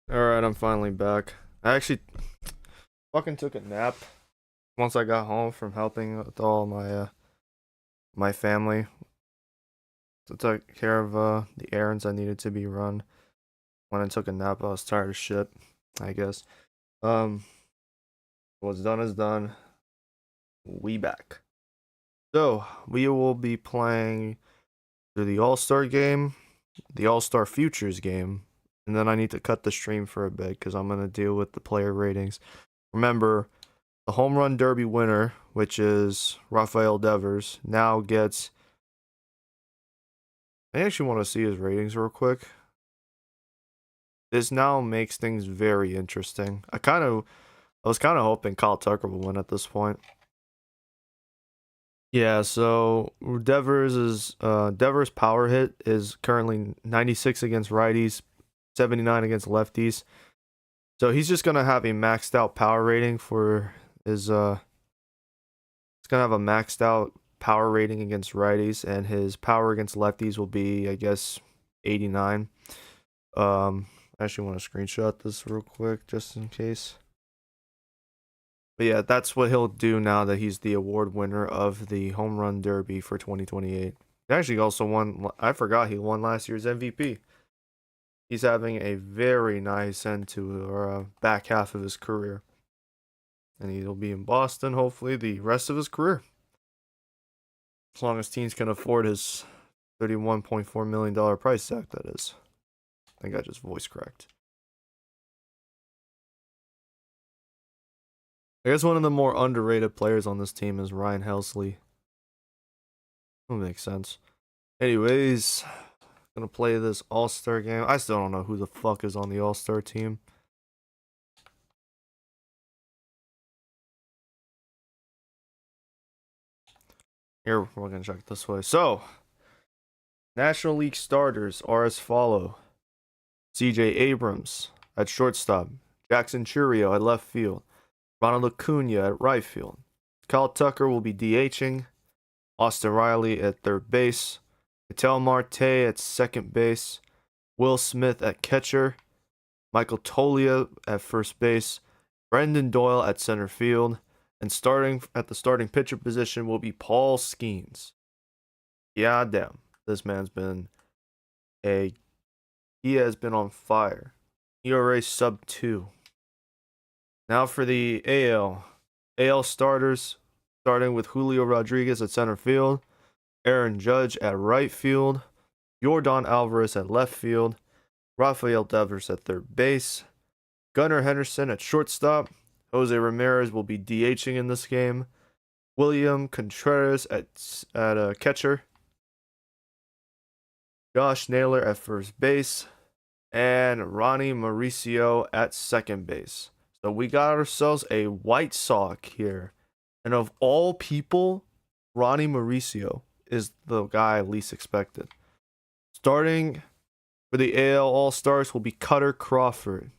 Alright, I'm finally back. I actually fucking took a nap once I got home from helping with all my family to take care of the errands I needed to be run. When I took a nap, I was tired as shit, I guess. Um, what's done is done. We back. So, we will be playing through the All-Star game, the All-Star Futures game, and then I need to cut the stream for a bit because I'm gonna deal with the player ratings. Remember, the home run derby winner, which is Rafael Devers, now gets. I actually want to see his ratings real quick. This now makes things very interesting. I was kind of hoping Kyle Tucker would win at this point. Yeah, so Devers' power hit is currently 96 against righties, 79 against lefties. So he's just gonna have a maxed out power rating for his He's gonna have a maxed out power rating against righties, and his power against lefties will be, I guess, 89. I actually want to screenshot this real quick just in case. But yeah, that's what he'll do now that he's the award winner of the Home Run Derby for 2028. He actually also won, I forgot he won last year's MVP. He's having a very nice end to the back half of his career. And he'll be in Boston, hopefully, the rest of his career. As long as teams can afford his $31.4 million price tag, that is. I think I just voice cracked. I guess one of the more underrated players on this team is Ryan Helsley. That makes sense. Anyways, gonna play this All-Star game. I still don't know who the fuck is on the All-Star team. Here, we're gonna check this way. So, National League starters are as follow. CJ Abrams at shortstop. Jackson Churio at left field. Ronald Acuna at right field. Kyle Tucker will be DHing. Austin Riley at third base. Ketel Marte at second base. Will Smith at catcher. Michael Tolia at first base. Brendan Doyle at center field. And starting at the starting pitcher position will be Paul Skeens. Yeah, damn. This man's been a. He has been on fire. ERA sub 2. Now for the AL. AL starters, starting with Julio Rodriguez at center field, Aaron Judge at right field, Yordan Alvarez at left field, Rafael Devers at third base, Gunnar Henderson at shortstop, Jose Ramirez will be DHing in this game, William Contreras at catcher, Josh Naylor at first base, and Ronnie Mauricio at second base. So we got ourselves a White Sox here. And of all people, Ronnie Mauricio is the guy I least expected. Starting for the AL All Stars will be Cutter Crawford.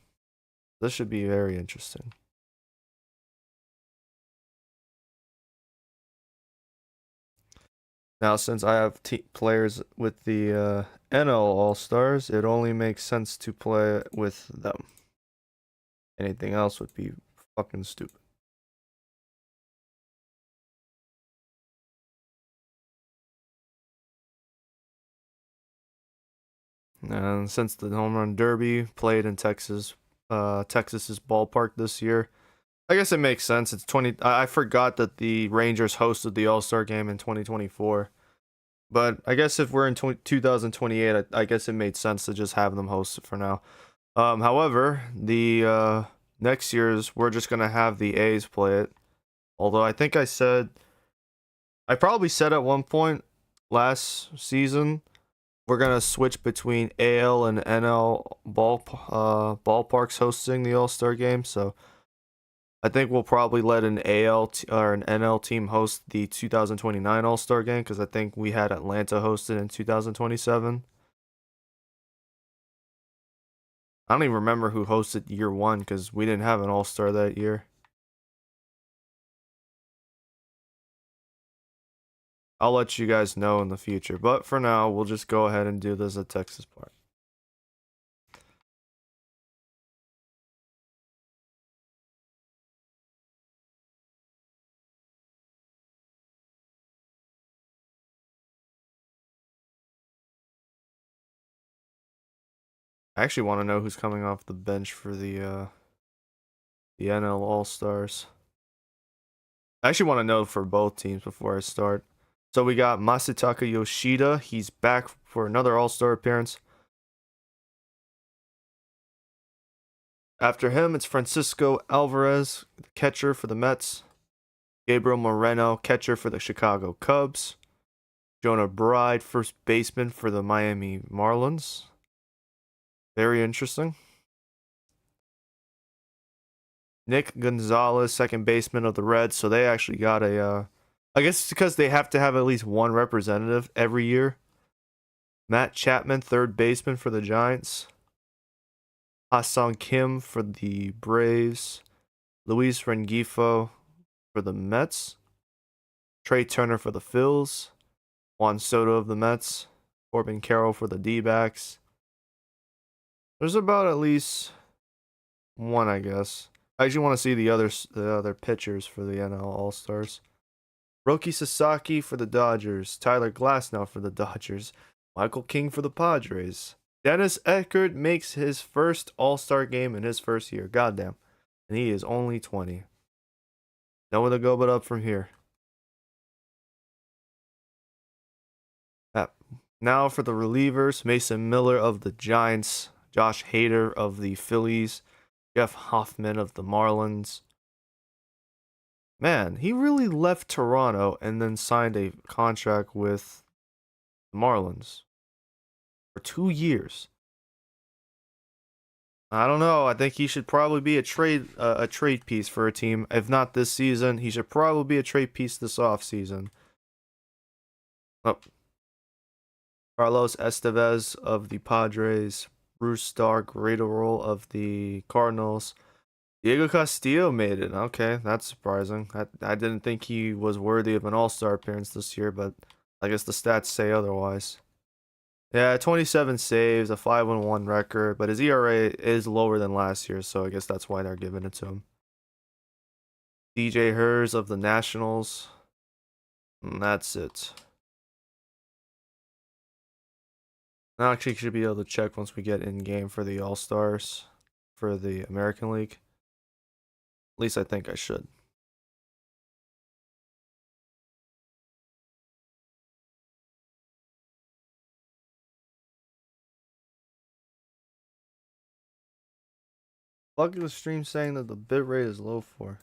This should be very interesting. Now, since I have players with the NL All Stars, it only makes sense to play with them. Anything else would be fucking stupid. And since the Home Run Derby played in Texas's ballpark this year, I guess it makes sense. It's 20. I forgot that the Rangers hosted the All-Star game in 2024. But I guess if we're in 2028, I guess it made sense to just have them host it for now. However, the next year's we're just gonna have the A's play it. Although I probably said at one point last season we're gonna switch between AL and NL ballparks hosting the All Star game. So I think we'll probably let an or an NL team host the 2029 All Star game because I think we had Atlanta hosted in 2027. I don't even remember who hosted year one because we didn't have an All Star that year. I'll let you guys know in the future, but for now, we'll just go ahead and do this at Texas Park. I actually want to know who's coming off the bench for the NL All-Stars. I actually want to know for both teams before I start. So we got Masataka Yoshida. He's back for another All-Star appearance. After him, it's Francisco Alvarez, the catcher for the Mets. Gabriel Moreno, catcher for the Chicago Cubs. Jonah Bride, first baseman for the Miami Marlins. Very interesting. Nick Gonzalez, second baseman of the Reds. So they actually got a. I guess it's because they have to have at least one representative every year. Matt Chapman, third baseman for the Giants. Ha-Sung Kim for the Braves. Luis Rengifo for the Mets. Trey Turner for the Phils. Juan Soto of the Mets. Corbin Carroll for the D-backs. There's about at least one, I guess. I actually want to see the other pitchers for the NL All-Stars. Roki Sasaki for the Dodgers. Tyler Glasnow for the Dodgers. Michael King for the Padres. Dennis Eckert makes his first All-Star game in his first year. Goddamn. And he is only 20. Nowhere to go but up from here. Now for the relievers. Mason Miller of the Giants. Josh Hader of the Phillies. Jeff Hoffman of the Marlins. Man, he really left Toronto and then signed a contract with the Marlins for 2 years. I don't know. I think he should probably be a trade piece for a team. If not this season, he should probably be a trade piece this offseason. Oh. Carlos Estevez of the Padres. Bruce Starr, Graterol of the Cardinals. Diego Castillo made it. Okay, that's surprising. I didn't think he was worthy of an All-Star appearance this year, but I guess the stats say otherwise. Yeah, 27 saves, a 5-1 record, but his ERA is lower than last year, so I guess that's why they're giving it to him. DJ Hers of the Nationals. And that's it. Now actually should be able to check once we get in game for the All-Stars for the American League. At least I think I should. Look at the stream saying that the bitrate is low for.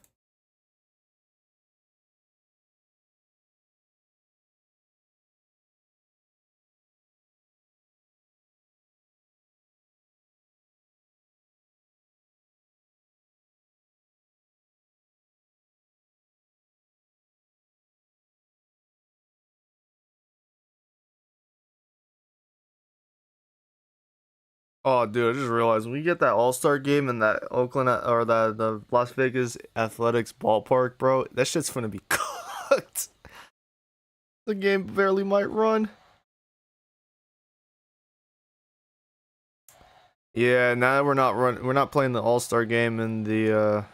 Oh, dude, I just realized when we get that All-Star game in that Oakland or the Las Vegas Athletics ballpark, bro, that shit's gonna be cooked. The game barely might run. Yeah, now we're not playing the All-Star game in the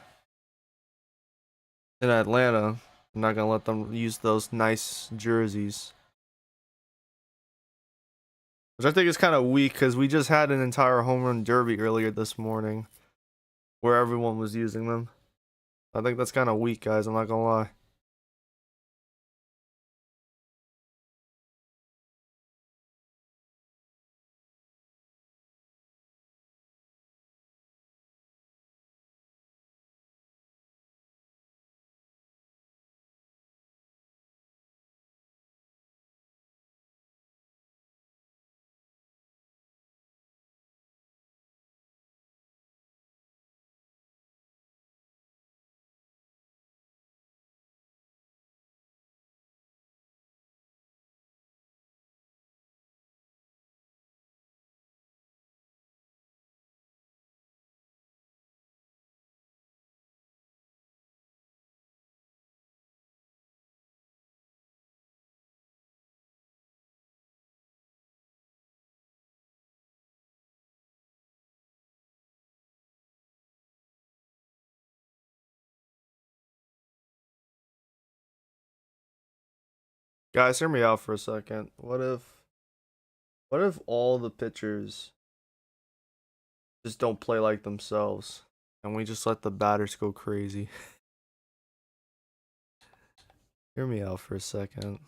in Atlanta. I'm not gonna let them use those nice jerseys. Which I think is kind of weak because we just had an entire home run derby earlier this morning where everyone was using them. I think that's kind of weak, guys. I'm not gonna lie. Guys, hear me out for a second. What if all the pitchers just don't play like themselves. And we just let the batters go crazy. Hear me out for a second.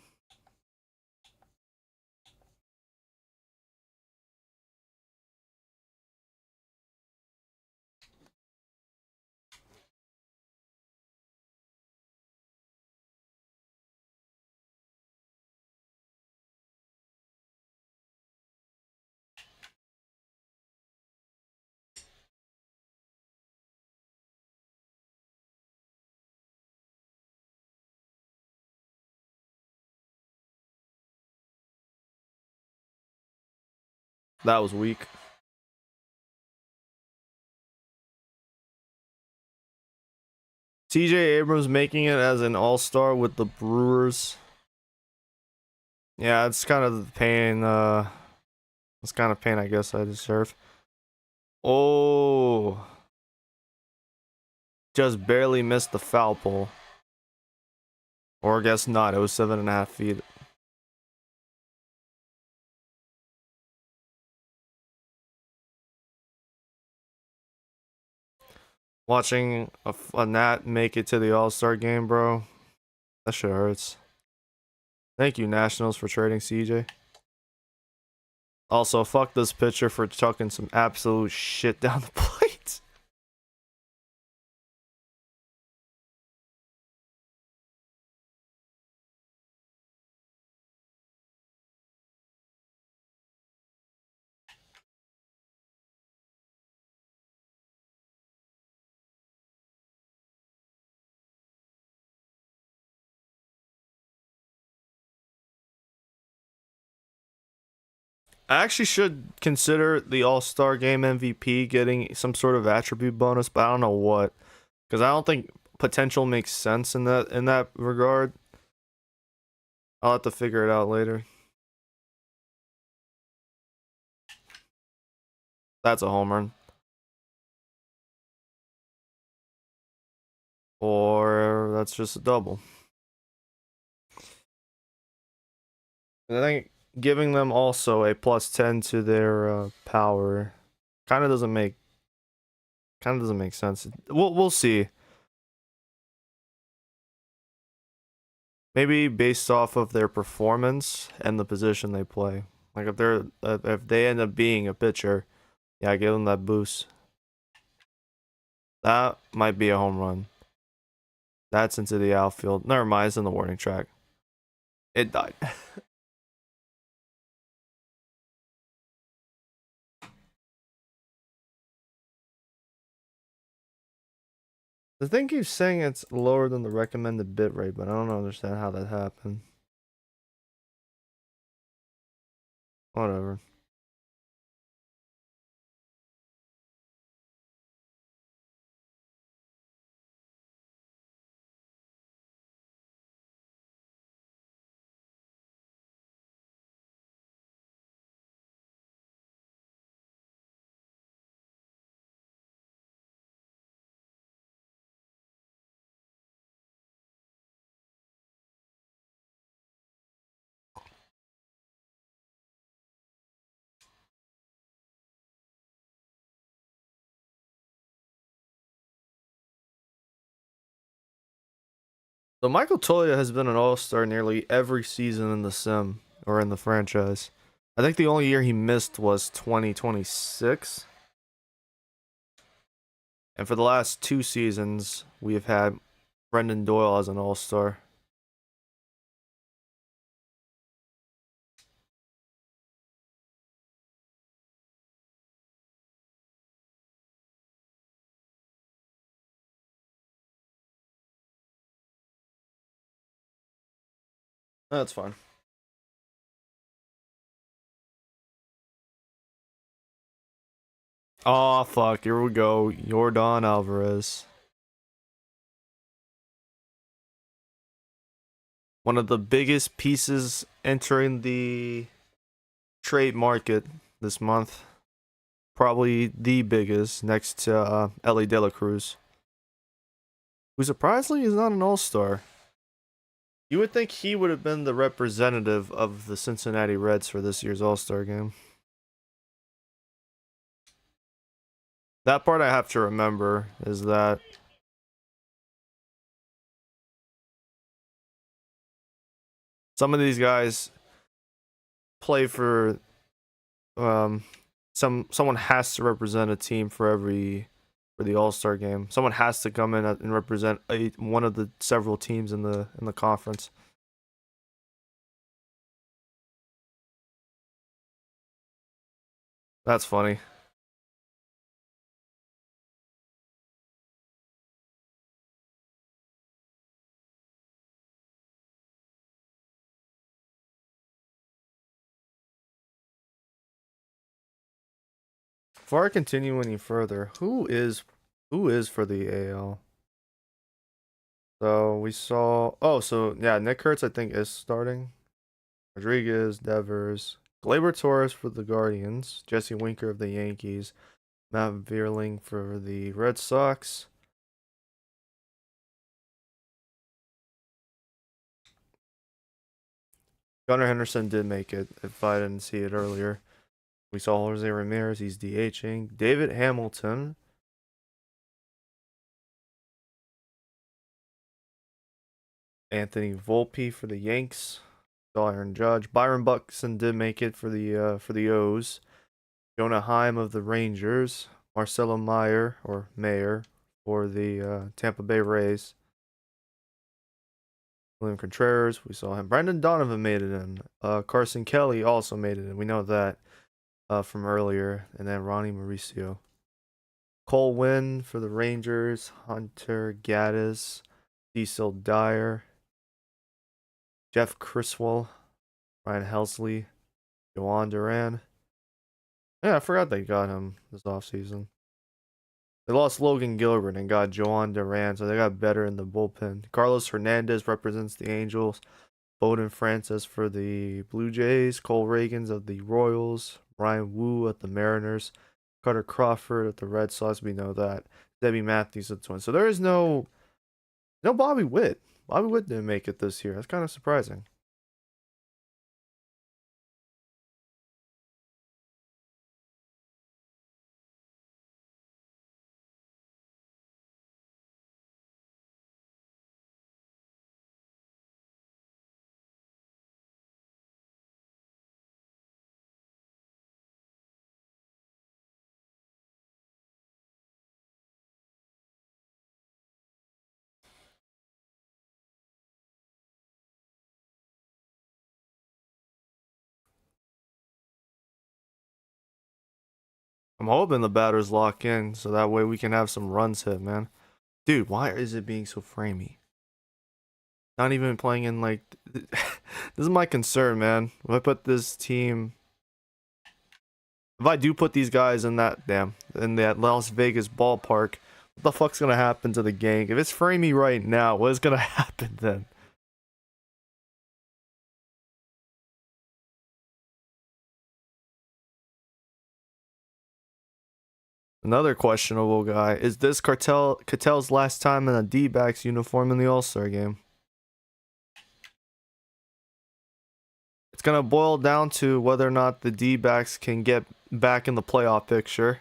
That was weak. TJ Abrams making it as an all-star with the Brewers. Yeah, it's kind of the pain, it's kind of pain I guess I deserve. Oh, just barely missed the foul pole. Or I guess not, it was 7.5 feet. Watching a Nat make it to the All-Star game, bro. That shit hurts. Thank you, Nationals, for trading CJ. Also, fuck this pitcher for chucking some absolute shit down the plate. I actually should consider the All-Star Game MVP getting some sort of attribute bonus, but I don't know what, because I don't think potential makes sense in that regard. I'll have to figure it out later. That's a home run. Or that's just a double. I think giving them also a +10 to their power kind of doesn't make sense. We'll see. Maybe based off of their performance and the position they play. Like if they end up being a pitcher, yeah, give them that boost. That might be a home run. That's into the outfield. Never mind, it's in the warning track. It died. The thing keeps saying it's lower than the recommended bit rate, but I don't understand how that happened. Whatever. So Michael Toya has been an all-star nearly every season in the sim or in the franchise. I think the only year he missed was 2026. And for the last 2 seasons, we have had Brendan Doyle as an all-star. That's fine. Oh fuck, here we go. Yordan Alvarez. One of the biggest pieces entering the trade market this month. Probably the biggest, next to Ellie De La Cruz, who surprisingly is not an all-star. You would think he would have been the representative of the Cincinnati Reds for this year's all-star game. That part I have to remember is that some of these guys play for um someone has to represent a team for the All-Star game. Someone has to come in and represent one of the several teams in the conference. That's funny. Before I continue any further, who is for the AL? So we saw. Oh, so yeah, Nick Kurtz I think is starting. Rodriguez, Devers, Gleyber Torres for the Guardians, Jesse Winker of the Yankees, Matt Vierling for the Red Sox. Gunnar Henderson did make it. If I didn't see it earlier, we saw Jose Ramirez. He's DHing. David Hamilton. Anthony Volpe for the Yanks. Aaron Judge. Byron Buxton did make it for the O's. Jonah Heim of the Rangers. Marcelo Meyer or Mayer for the Tampa Bay Rays. William Contreras, we saw him. Brendan Donovan made it in. Carson Kelly also made it in. We know that from earlier. And then Ronnie Mauricio. Cole Winn for the Rangers. Hunter Gaddis. Cecil Dyer. Jeff Criswell. Ryan Helsley. Joan Duran. Yeah, I forgot they got him this offseason. They lost Logan Gilbert and got Joan Duran, so they got better in the bullpen. Carlos Hernandez represents the Angels. Bowden Francis for the Blue Jays. Cole Reagans of the Royals. Ryan Wu at the Mariners. Carter Crawford at the Red Sox. We know that. Debbie Matthews at the Twins. So there is no Bobby Witt. Bobby Witt didn't make it this year. That's kind of surprising. I'm hoping the batters lock in so that way we can have some runs hit, man. Dude, why is it being so framey? Not even playing in like this is my concern, man. If I put this team if I do put these guys in that Las Vegas ballpark, what the fuck's gonna happen to the gang? If it's framey right now, what is gonna happen then? Another questionable guy. Is this Cartel's last time in a D-backs uniform in the All-Star game? It's gonna boil down to whether or not the D-backs can get back in the playoff picture.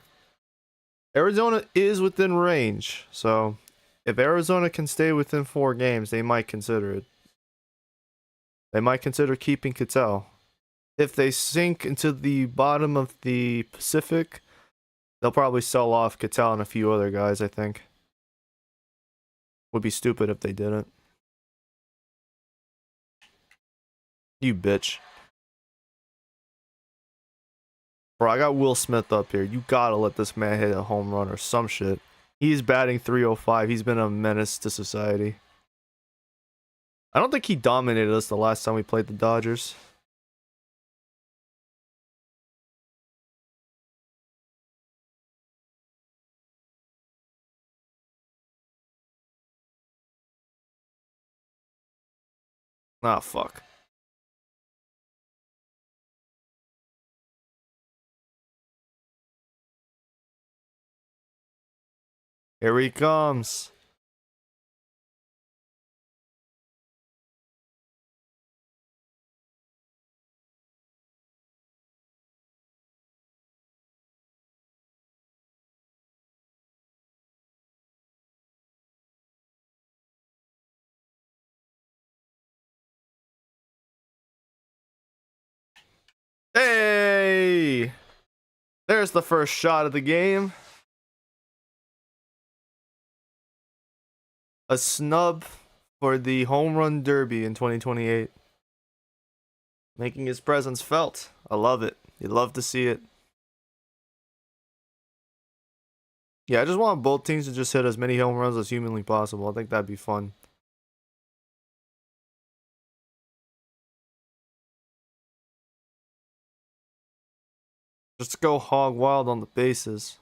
Arizona is within range, so if Arizona can stay within 4 games, they might consider it. They might consider keeping Cattell. If they sink into the bottom of the Pacific, they'll probably sell off Cattell and a few other guys, I think. Would be stupid if they didn't. You bitch. Bro, I got Will Smith up here. You gotta let this man hit a home run or some shit. He's batting 305. He's been a menace to society. I don't think he dominated us the last time we played the Dodgers. Ah, fuck. Here he comes. There's the first shot of the game. A snub for the home run derby in 2028. Making his presence felt. I love it. You love to see it. Yeah, I just want both teams to just hit as many home runs as humanly possible. I think that'd be fun. Just go hog wild on the bases.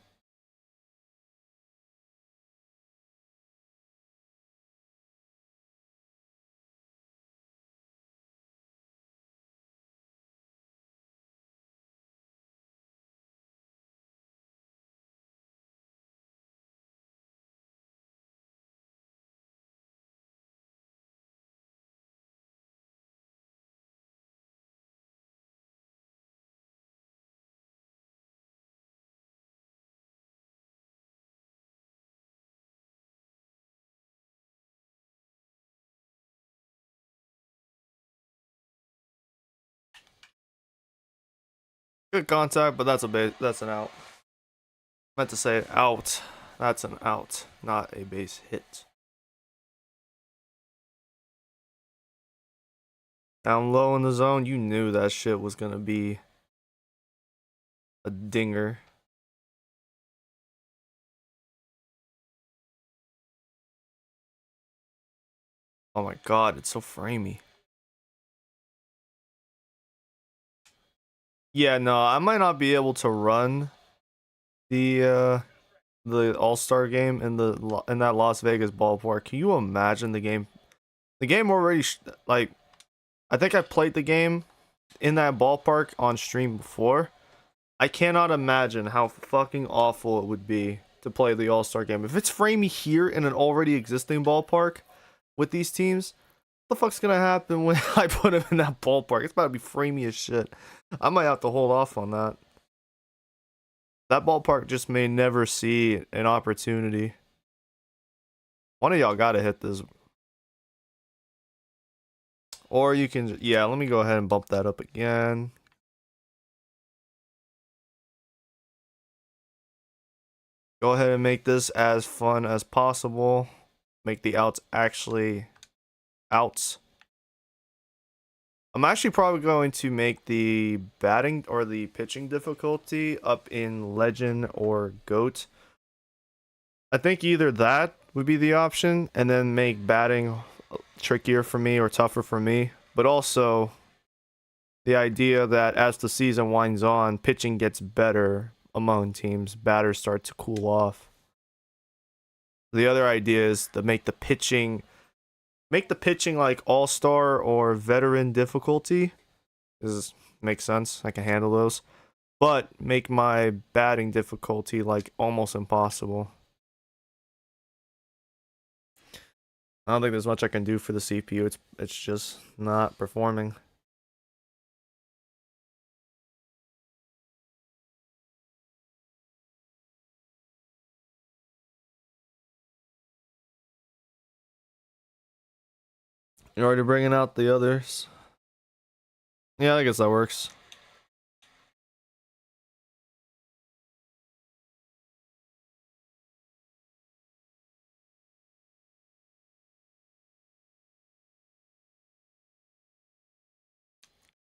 Good contact, but that's a base. That's an out. Meant to say out. That's an out, not a base hit. Down low in the zone, you knew that shit was gonna be a dinger. Oh my god, it's so framey. Yeah, no, I might not be able to run the All-Star game in that Las Vegas ballpark. Can you imagine the game? The game already like I think I played the game in that ballpark on stream before. I cannot imagine how fucking awful it would be to play the All-Star game. If it's framey here in an already existing ballpark with these teams, what the fuck's gonna happen when I put them in that ballpark? It's about to be framey as shit. I might have to hold off on that. That ballpark just may never see an opportunity. One of y'all gotta hit this. Or you can, yeah, let me go ahead and bump that up again. Go ahead and make this as fun as possible. Make the outs actually outs. I'm actually probably going to make the batting or the pitching difficulty up in Legend or GOAT. I think either that would be the option, and then make batting trickier for me or tougher for me. But also the idea that as the season winds on, pitching gets better among teams, batters start to cool off. The other idea is to make the pitching like all-star or veteran difficulty. This makes sense. I can handle those. But make my batting difficulty like almost impossible. I don't think there's much I can do for the CPU. It's just not performing. You're already bringing out the others. Yeah, I guess that works.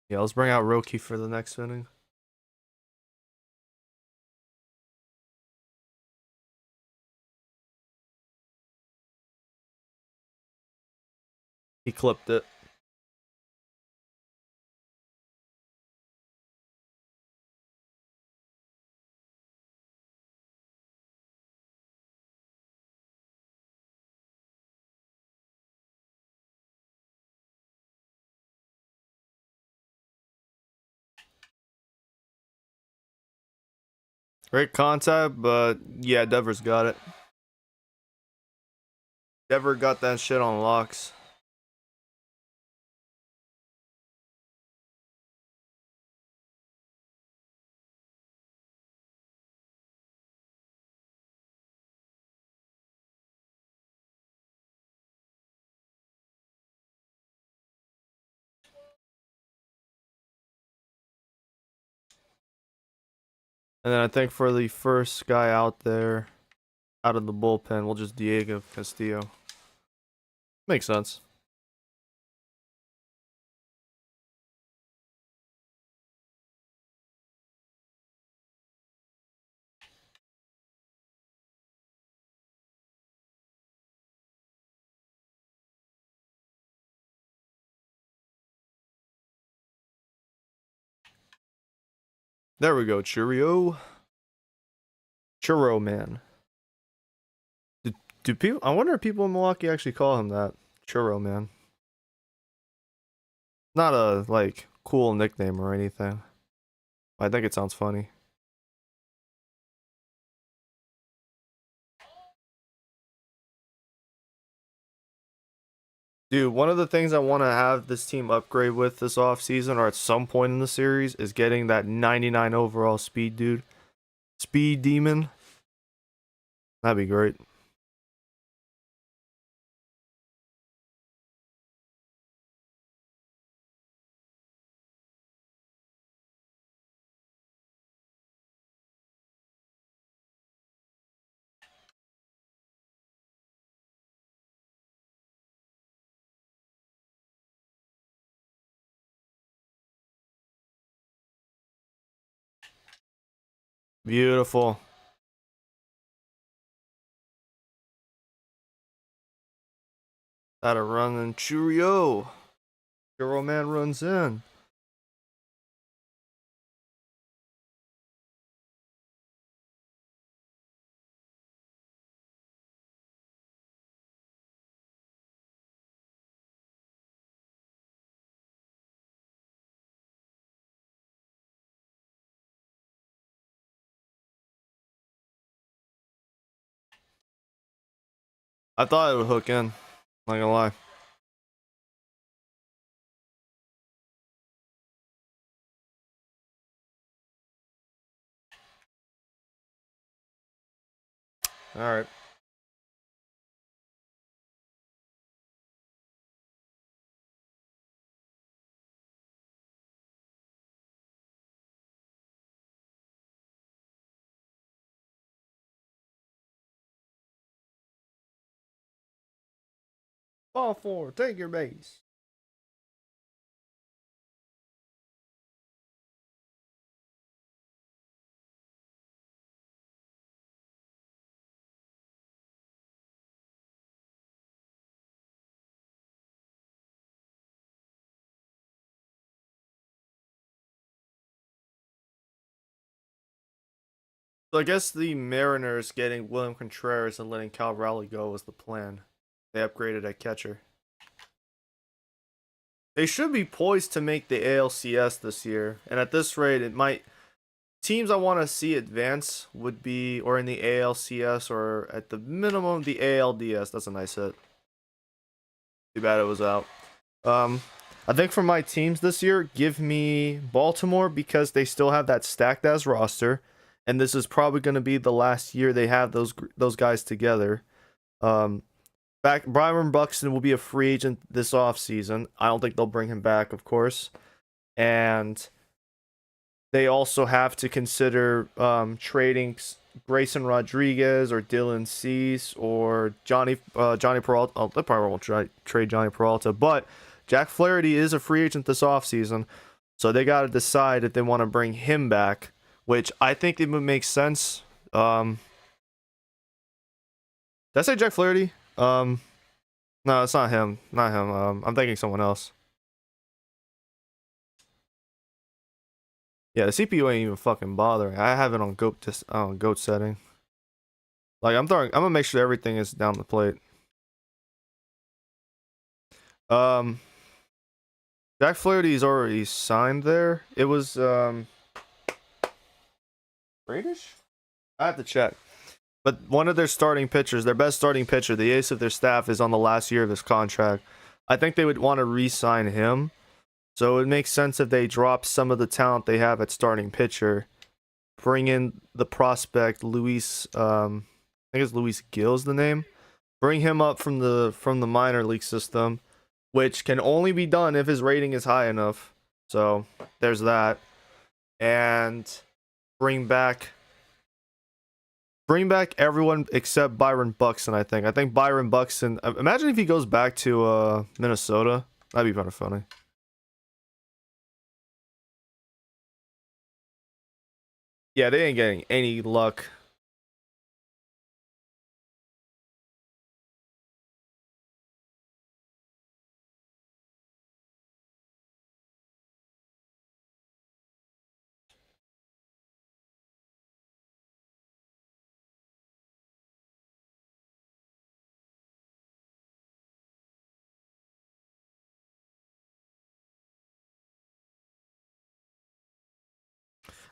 Yeah, let's bring out Roki for the next inning. He clipped it. Great contact, but yeah, Devers got it. Dever got that shit on locks. And then I think for the first guy out there, out of the bullpen, we'll just Diego Castillo. Makes sense. There we go, Churro. Churro Man. Do people? I wonder if people in Milwaukee actually call him that. Churro Man. Not a like cool nickname or anything. I think it sounds funny. Dude, one of the things I want to have this team upgrade with this offseason or at some point in the series is getting that 99 overall speed dude. Speed demon. That'd be great. Beautiful. That a run and Churio. Churro Man runs in. I thought it would hook in. Not gonna lie. Alright. Ball four, take your base. So I guess the Mariners getting William Contreras and letting Cal Raleigh go was the plan. They upgraded at catcher. They should be poised to make the ALCS this year, and at this rate, it might. Teams I want to see advance would be or in the ALCS or at the minimum the ALDS. That's a nice hit. Too bad it was out. Um, I think for my teams this year, give me Baltimore because they still have that stacked as roster, and this is probably going to be the last year they have those guys together. Um, Byron Buxton will be a free agent this offseason. I don't think they'll bring him back, of course, and they also have to consider trading Grayson Rodriguez or Dylan Cease or Johnny Peralta. Oh, they probably won't trade Johnny Peralta, but Jack Flaherty is a free agent this offseason, so they got to decide if they want to bring him back, which I think it would make sense. Did I say Jack Flaherty? No, it's not him. Not him. I'm thinking someone else. Yeah, the CPU ain't even fucking bothering. I have it on goat setting. Like I'm gonna make sure everything is down the plate. Um, Jack Flaherty's already signed there. It was Bradish? I have to check. But one of their starting pitchers, their best starting pitcher, the ace of their staff, is on the last year of his contract. I think they would want to re-sign him. So it makes sense if they drop some of the talent they have at starting pitcher, bring in the prospect Luis. I think it's Luis Gill's the name. Bring him up from the minor league system, which can only be done if his rating is high enough. So there's that. And bring back everyone except Byron Buxton. I think Byron Buxton. Imagine if he goes back to Minnesota. That'd be kind of funny. Yeah, they ain't getting any luck.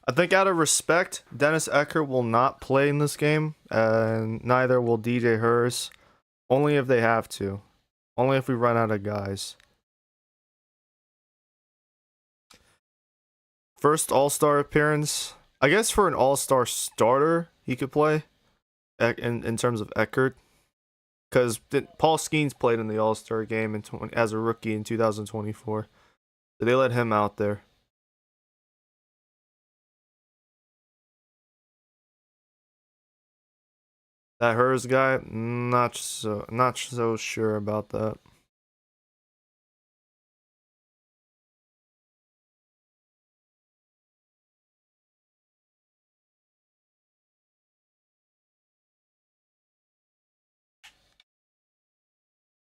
I think out of respect, Dennis Ecker will not play in this game, and neither will DJ Hers. Only if they have to. Only if we run out of guys. First All-Star appearance. I guess for an All-Star starter, he could play in terms of Eckert. Because Paul Skeens played in the All-Star game as a rookie in 2024. So they let him out there. That Hers guy, not so sure about that.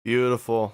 Beautiful.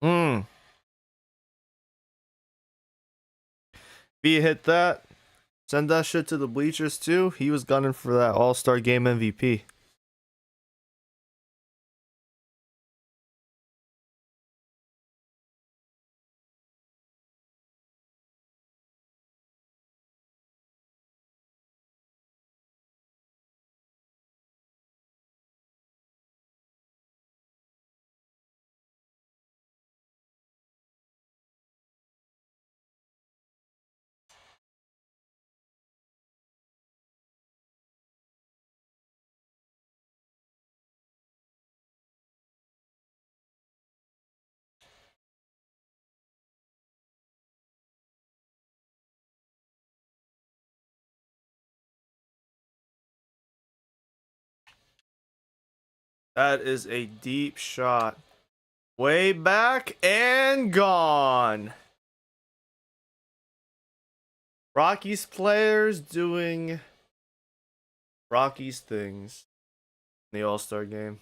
Hmm. B hit that. Send that shit to the bleachers too. He was gunning for that All-Star Game MVP. That is a deep shot. Way back and gone. Rockies players doing Rockies things in the All-Star game.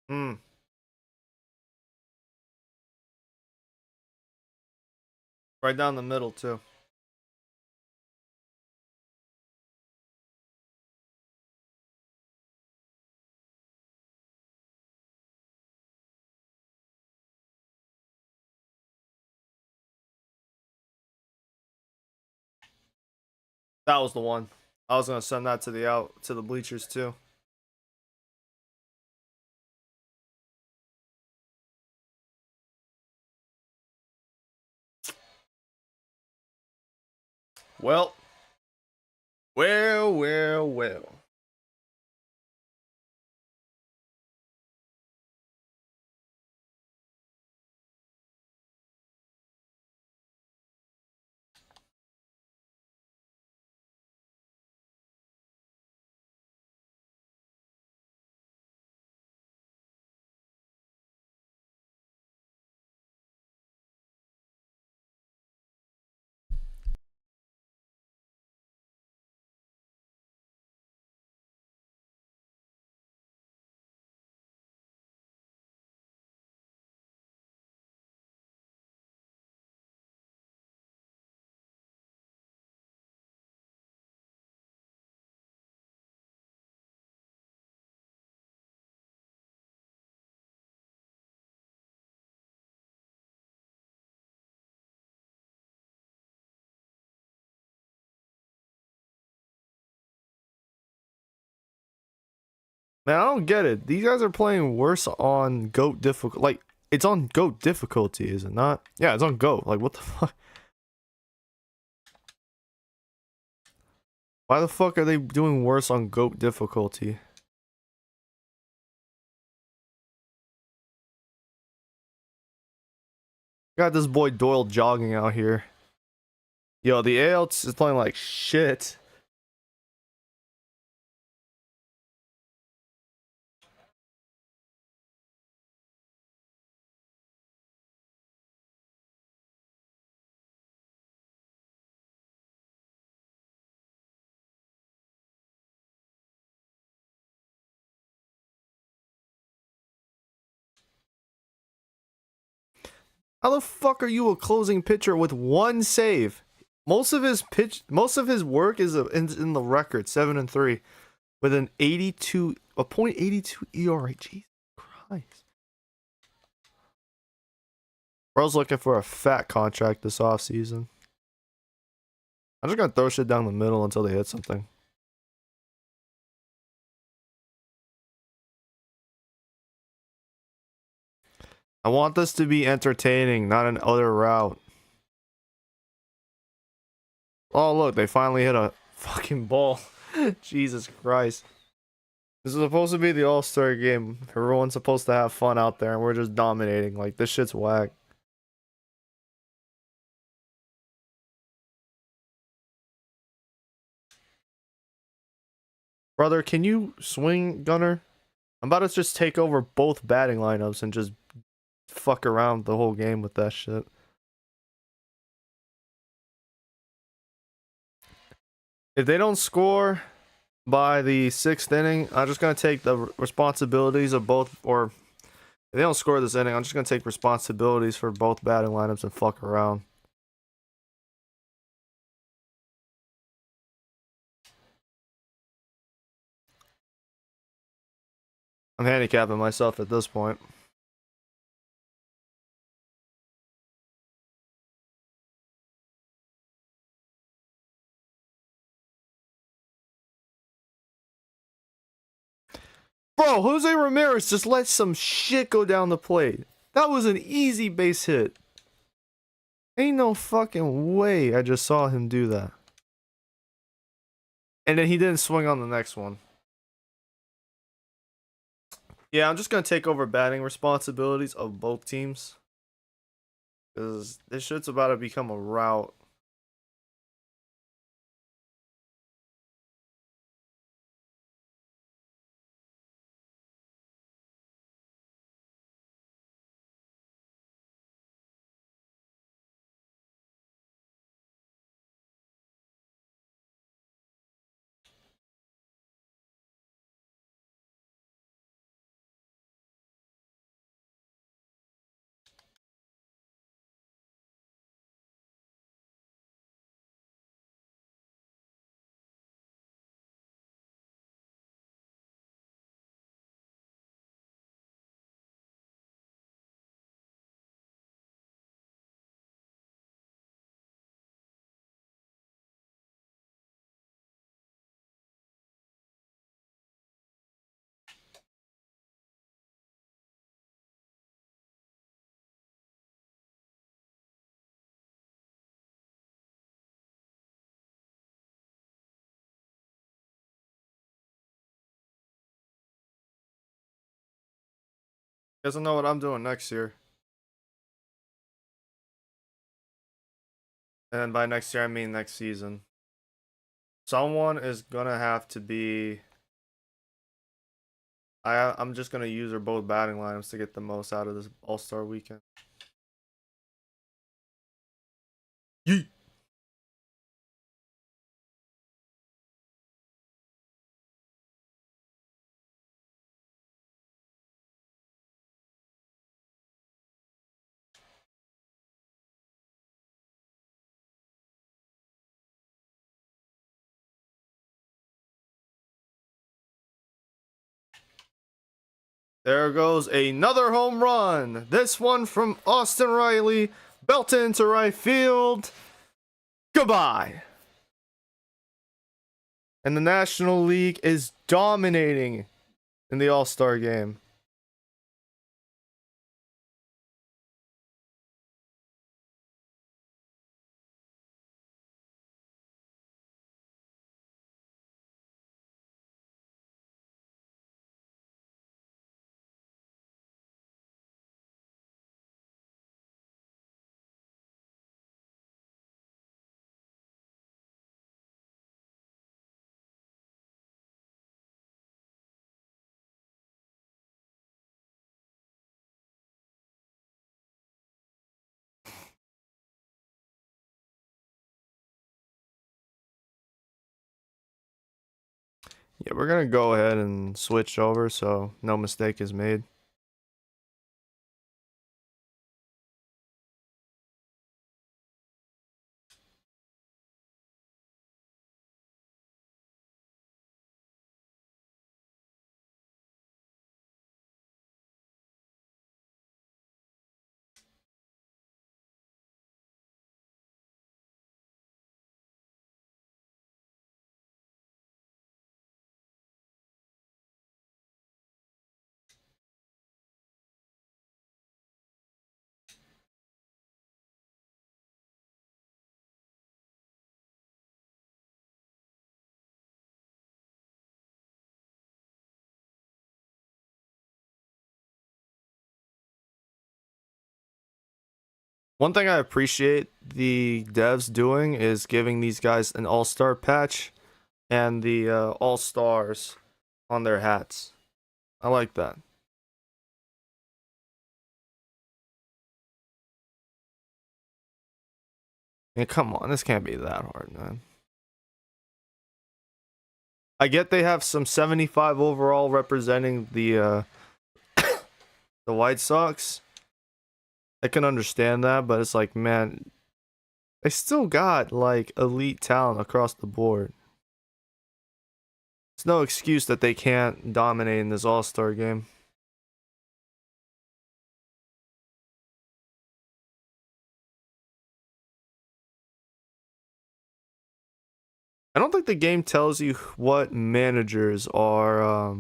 Hmm. Right down the middle too. That was the one. I was gonna send that to the bleachers too. Well, well. Man, I don't get it. These guys are playing worse on GOAT difficult. Like, it's on GOAT difficulty, is it not? Yeah, it's on GOAT. Like, what the fuck? Why the fuck are they doing worse on GOAT difficulty? Got this boy Doyle jogging out here. Yo, the AL is playing like shit. How the fuck are you a closing pitcher with one save? Most of his work is in the record, 7-3, with an 82, a .82 ERA. Jesus Christ. Bro's looking for a fat contract this offseason. I'm just gonna throw shit down the middle until they hit something. I want this to be entertaining, not an utter route. Oh, look, they finally hit a fucking ball. Jesus Christ. This is supposed to be the All-Star game. Everyone's supposed to have fun out there, and we're just dominating. Like, this shit's whack. Brother, can you swing, Gunner? I'm about to just take over both batting lineups and just fuck around the whole game with that shit. If they don't score by the 6th inning, I'm just gonna take the responsibilities of both, or if they don't score this inning, I'm just gonna take responsibilities for both batting lineups and fuck around. I'm handicapping myself at this point. Bro, Jose Ramirez just let some shit go down the plate. That was an easy base hit. Ain't no fucking way I just saw him do that. And then he didn't swing on the next one. Yeah, I'm just gonna take over batting responsibilities of both teams. Because this shit's about to become a rout. Doesn't know what I'm doing next year. And by next year, I mean next season. Someone is gonna have to be. I'm just gonna use her both batting lineups to get the most out of this All-Star weekend. Yeet. There goes another home run. This one from Austin Riley. Belted into right field. Goodbye. And the National League is dominating in the All-Star game. Yeah, we're gonna go ahead and switch over so no mistake is made. One thing I appreciate the devs doing is giving these guys an all-star patch and the all-stars on their hats. I like that. And come on, this can't be that hard, man. I get they have some 75 overall representing the White Sox. I can understand that, but it's like, man, they still got like elite talent across the board. It's no excuse that they can't dominate in this All-Star game. I don't think the game tells you what managers are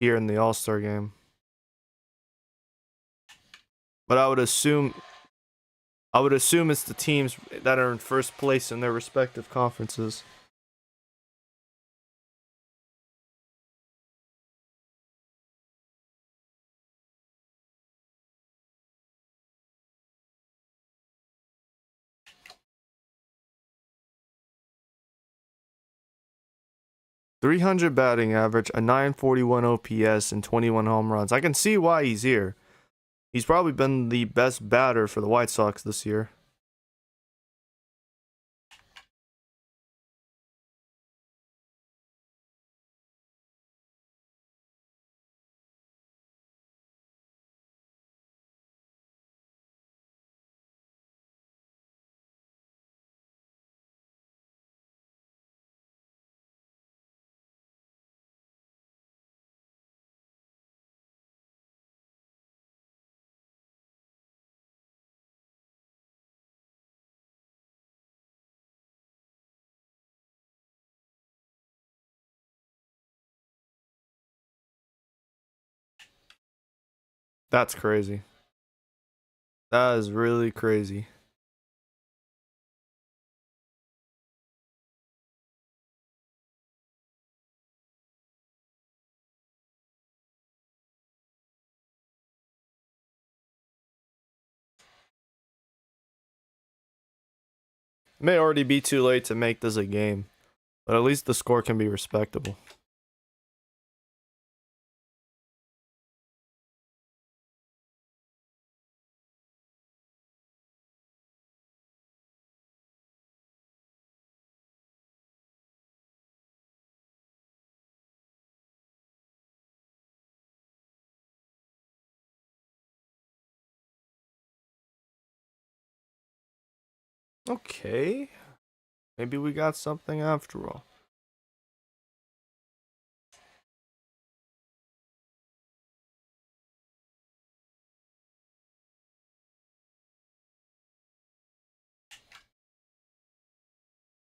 here in the All-Star game. But I would assume it's the teams that are in first place in their respective conferences. .300 batting average, a .941 OPS, and 21 home runs. I can see why he's here. He's probably been the best batter for the White Sox this year. That's crazy. That is really crazy. May already be too late to make this a game, but at least the score can be respectable. Okay. Maybe we got something after all.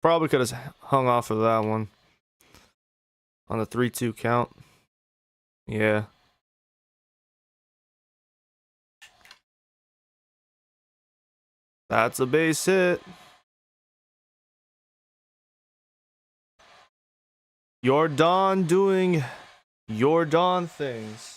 Probably could have hung off of that one. On the 3-2 count. Yeah. That's a base hit. You're Don doing your Don things.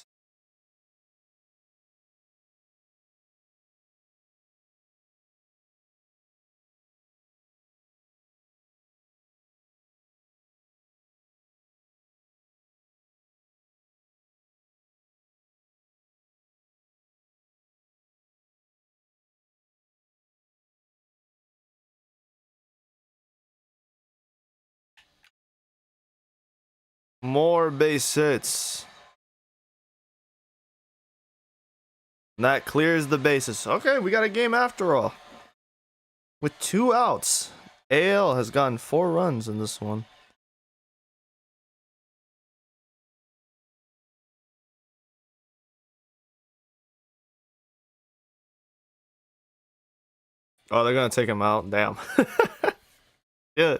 More base hits. That clears the bases. Okay, we got a game after all. With 2 outs. AL has gotten 4 runs in this one. Oh, they're gonna take him out. Damn. Yeah.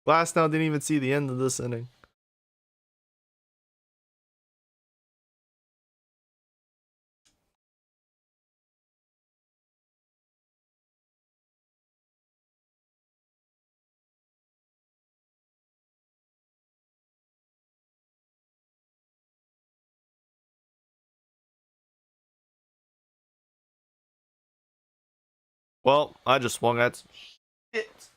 Last now didn't even see the end of this inning. Well, I just swung at shit.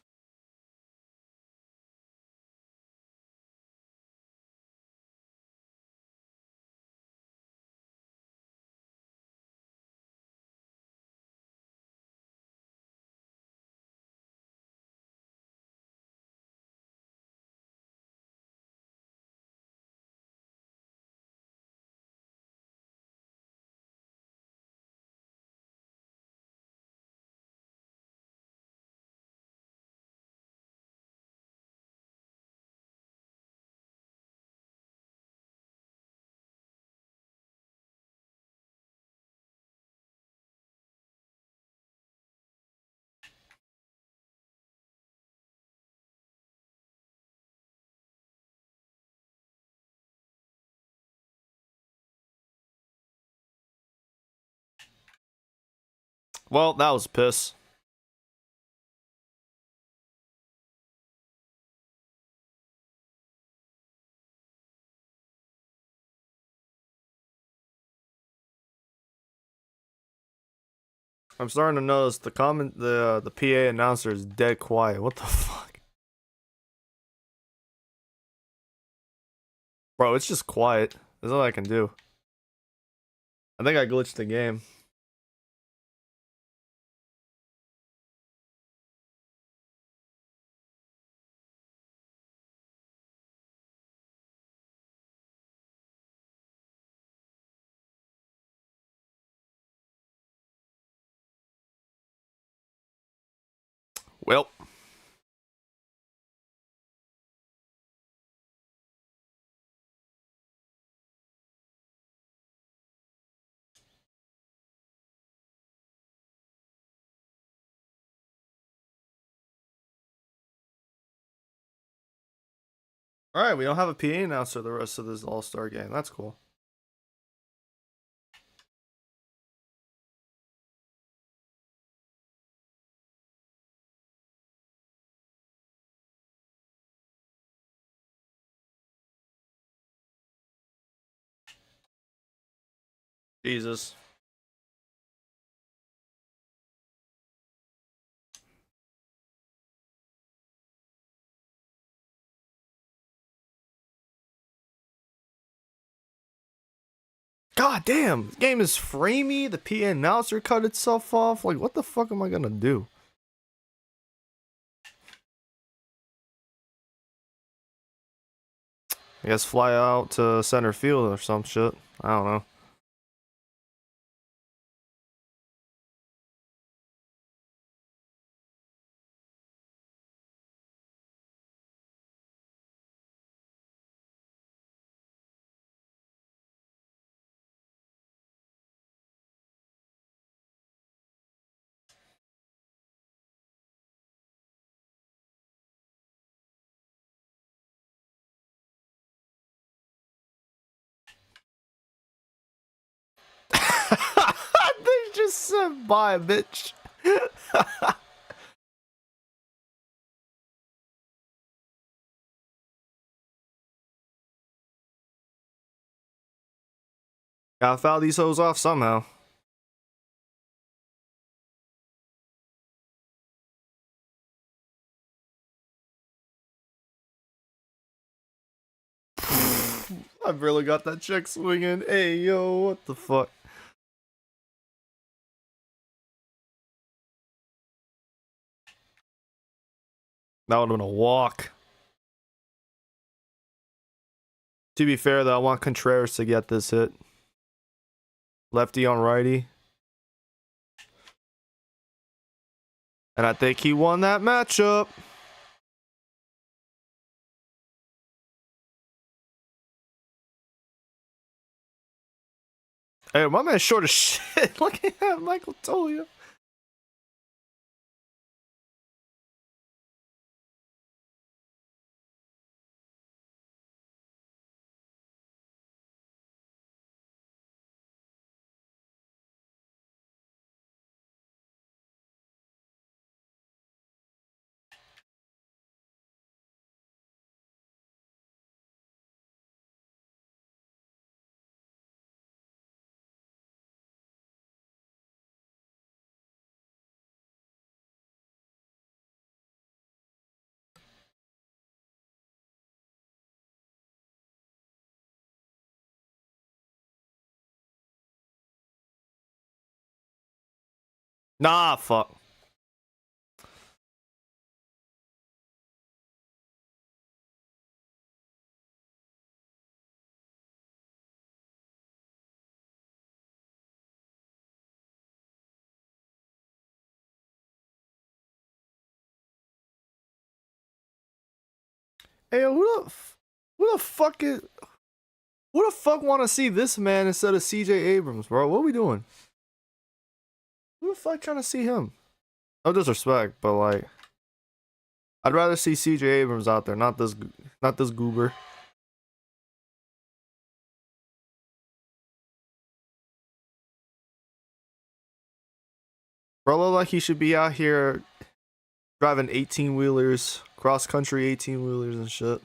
Well, that was piss. I'm starting to notice the PA announcer is dead quiet. What the fuck? Bro, it's just quiet. That's all I can do. I think I glitched the game. Well. Alright, we don't have a PA announcer the rest of this All-Star game. That's cool. Jesus. God damn, the game is framey. The PA announcer cut itself off. Like, what the fuck am I gonna do? I guess fly out to center field or some shit. I don't know. They just said bye, bitch. Gotta foul these hoes off somehow. I barely got that check swinging. Hey, yo, what the fuck? That would have been a walk. To be fair, though, I want Contreras to get this hit. Lefty on righty. And I think he won that matchup. Hey, my man's short as shit. Look at that, Michael told you. Nah, fuck. Hey, who the fuck want to see this man instead of CJ Abrams, bro? What are we doing? Who the fuck trying to see him? No disrespect, but like, I'd rather see CJ Abrams out there, not this goober. Bro, look like he should be out here driving 18 wheelers, cross country 18 wheelers and shit.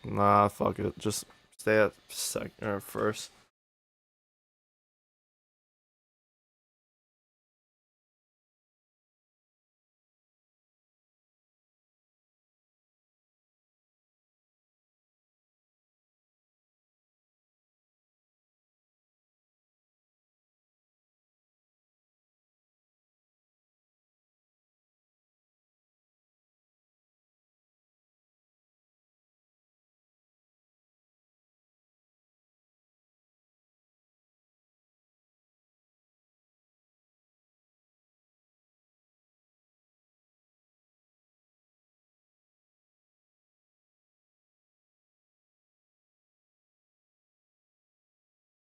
Nah, fuck it. Just stay at second or first.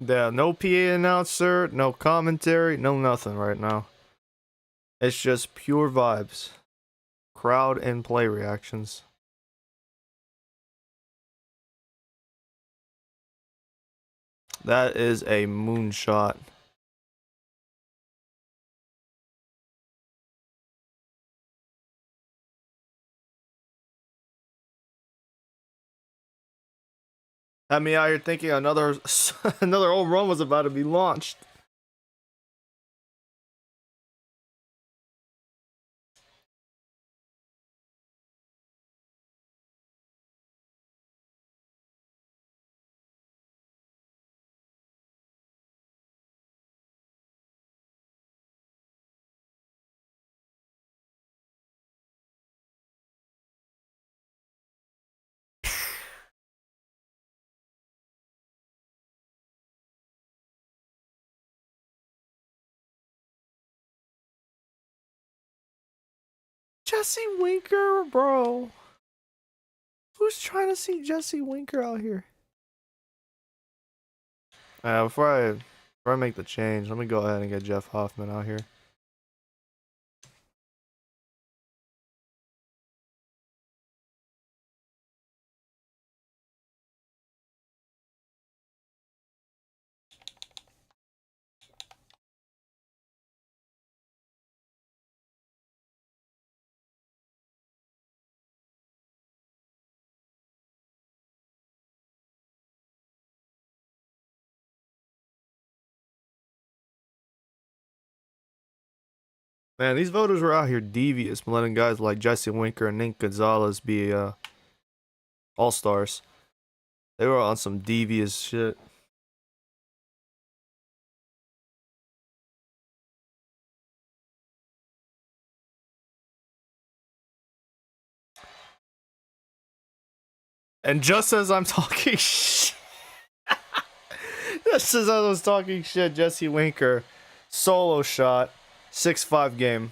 Yeah, no PA announcer, no commentary, no nothing right now. It's just pure vibes, crowd and play reactions. That is a moonshot. Had me out here thinking another another home run was about to be launched. Jesse Winker, bro. Who's trying to see Jesse Winker out here? Before I make the change, let me go ahead and get Jeff Hoffman out here. Man, these voters were out here devious, letting guys like Jesse Winker and Nick Gonzalez be all-stars. They were on some devious shit. And just as I'm talking shit, just as I was talking shit, Jesse Winker, solo shot, 6-5 game.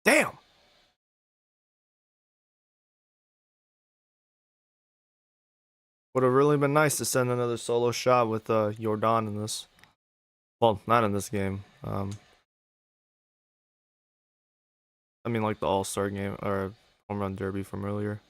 Damn. Would have really been nice to send another solo shot with Jordan in this. Well, not in this game. I mean like the All-Star game or home run derby from earlier.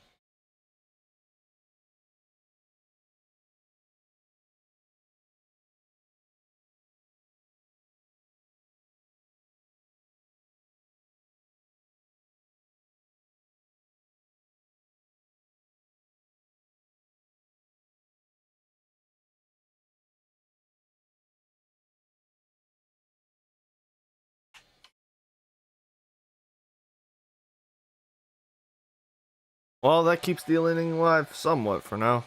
Well, that keeps the inning alive somewhat for now.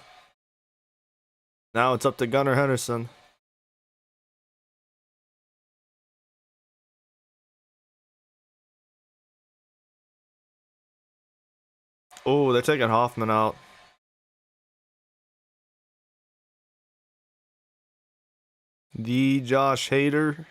Now it's up to Gunnar Henderson. Oh, they're taking Hoffman out. The Josh Hader.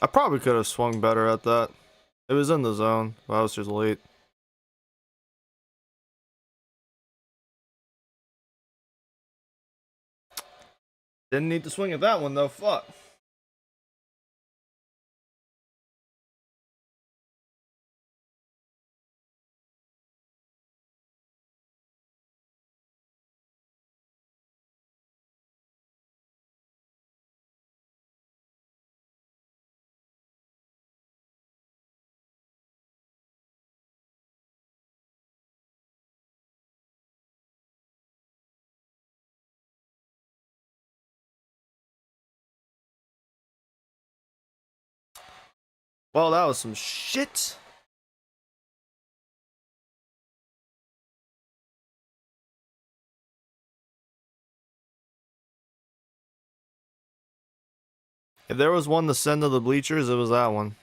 I probably could have swung better at that. It was in the zone, but I was just late. Didn't need to swing at that one though. Fuck. Well, that was some shit. If there was one to send to the bleachers, it was that one.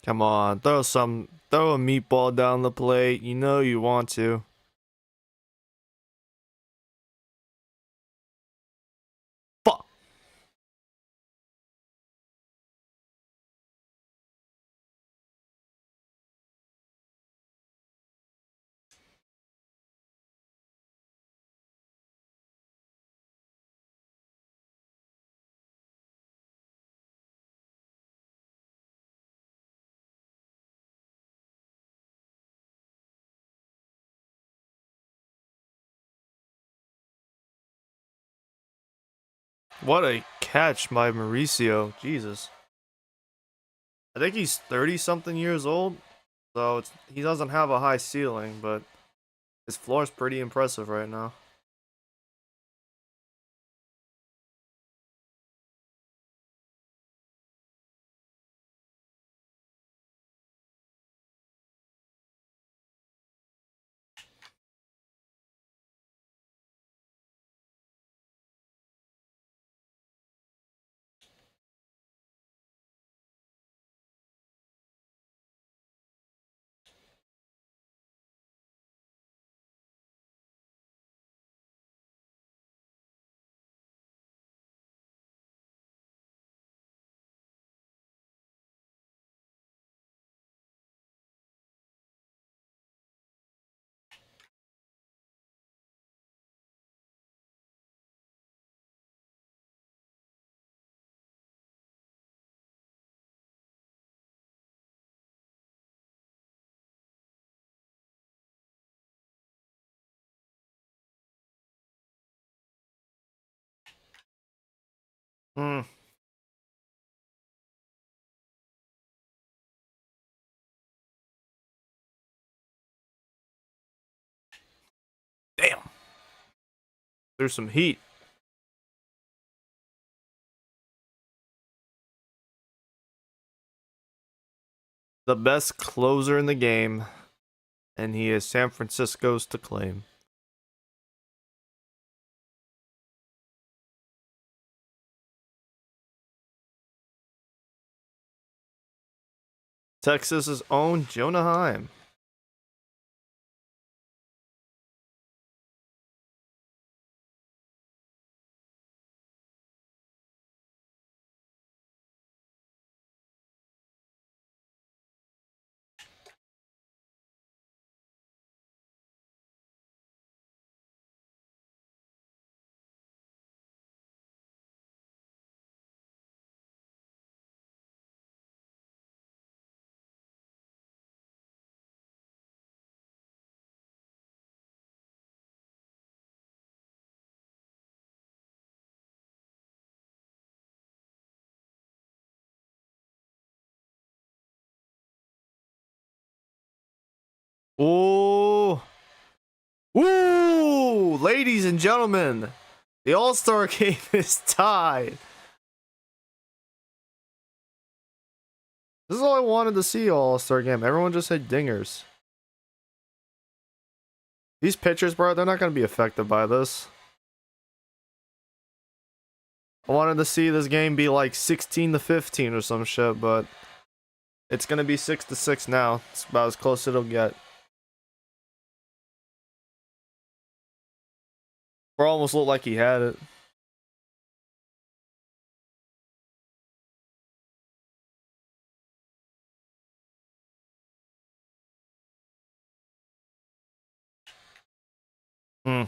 Come on, throw a meatball down the plate. You know you want to. Fuck. What a catch by Mauricio. Jesus. I think he's 30 something years old. So he doesn't have a high ceiling, but his floor is pretty impressive right now. Hmm. Damn. There's some heat. The best closer in the game, and he is San Francisco's to claim. Texas's own Jonah Heim. Oh, ooh, ladies and gentlemen, the All-Star game is tied. This is all I wanted to see, All-Star game. Everyone just said dingers. These pitchers, bro, they're not going to be affected by this. I wanted to see this game be like 16-15 or some shit, but it's going to be 6-6 now. It's about as close as it'll get. Or almost looked like he had it. Hmm.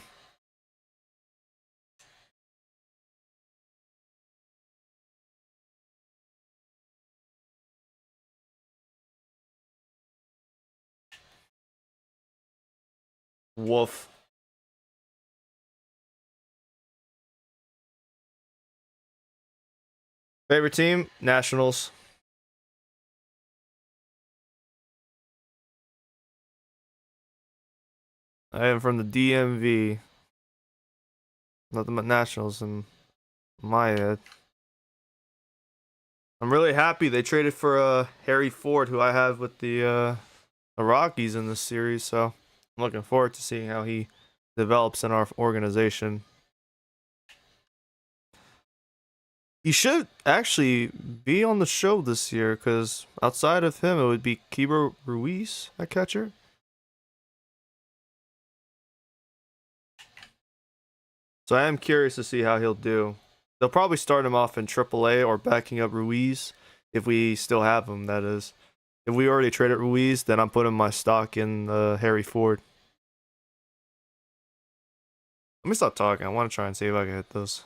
Woof. Favorite team? Nationals. I am from the DMV. Nothing but Nationals in my head. I'm really happy they traded for Harry Ford, who I have with the Rockies in this series. So I'm looking forward to seeing how he develops in our organization. He should actually be on the show this year because outside of him, it would be Kiber Ruiz at catcher. So I am curious to see how he'll do. They'll probably start him off in AAA or backing up Ruiz if we still have him. That is, if we already traded Ruiz, then I'm putting my stock in Harry Ford. Let me stop talking. I want to try and see if I can hit this.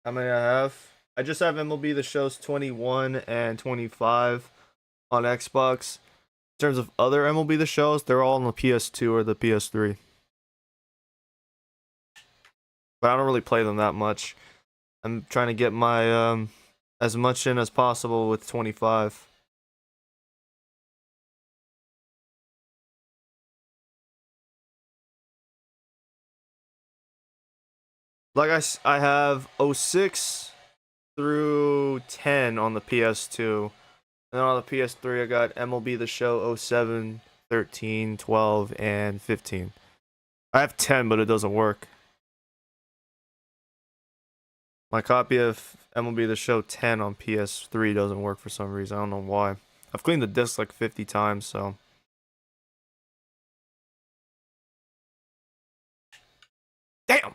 How many I have? I just have MLB The Show's 21 and 25 on Xbox. In terms of other MLB The Shows, they're all on the PS2 or the PS3. But I don't really play them that much. I'm trying to get my as much in as possible with 25. Like I have 06 through 10 on the PS2. And then on the PS3 I got MLB The Show 07, 13, 12, and 15. I have 10 but it doesn't work. My copy of MLB The Show 10 on PS3 doesn't work for some reason. I don't know why. I've cleaned the disc like 50 times, so. Damn!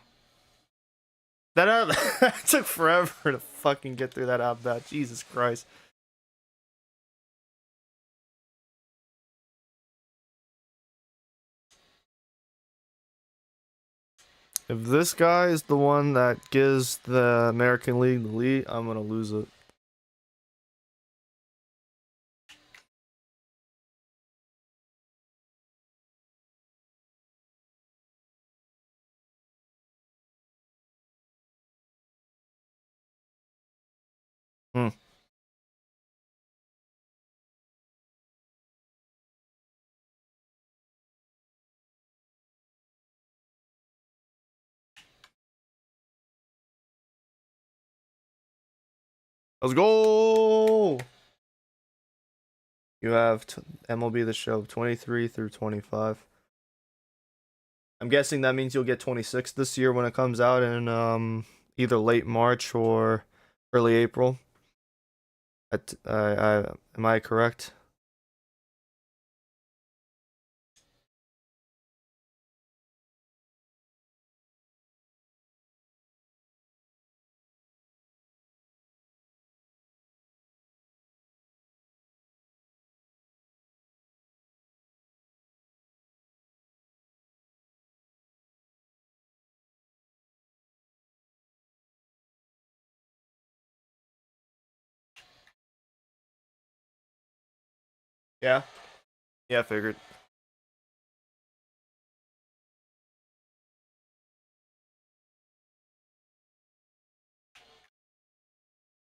That took forever to fucking get through that out bat. Jesus Christ. If this guy is the one that gives the American League the lead, I'm gonna lose it. Hmm. Let's go! You have MLB The Show 23 through 25. I'm guessing that means you'll get 26 this year when it comes out in either late March or early April. Am I correct? Yeah. Yeah, I figured.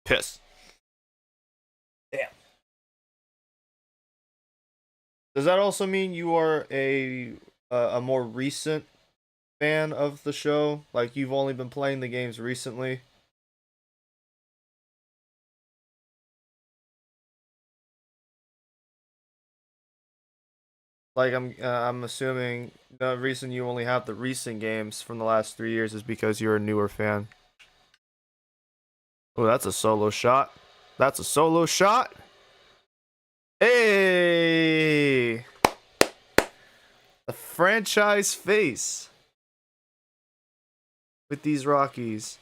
Piss. Damn. Does that also mean you are a more recent fan of the show? Like you've only been playing the games recently? Like I'm assuming the reason you only have the recent games from the last 3 years is because you're a newer fan. Oh, that's a solo shot. That's a solo shot. Hey, a franchise face with these Rockies.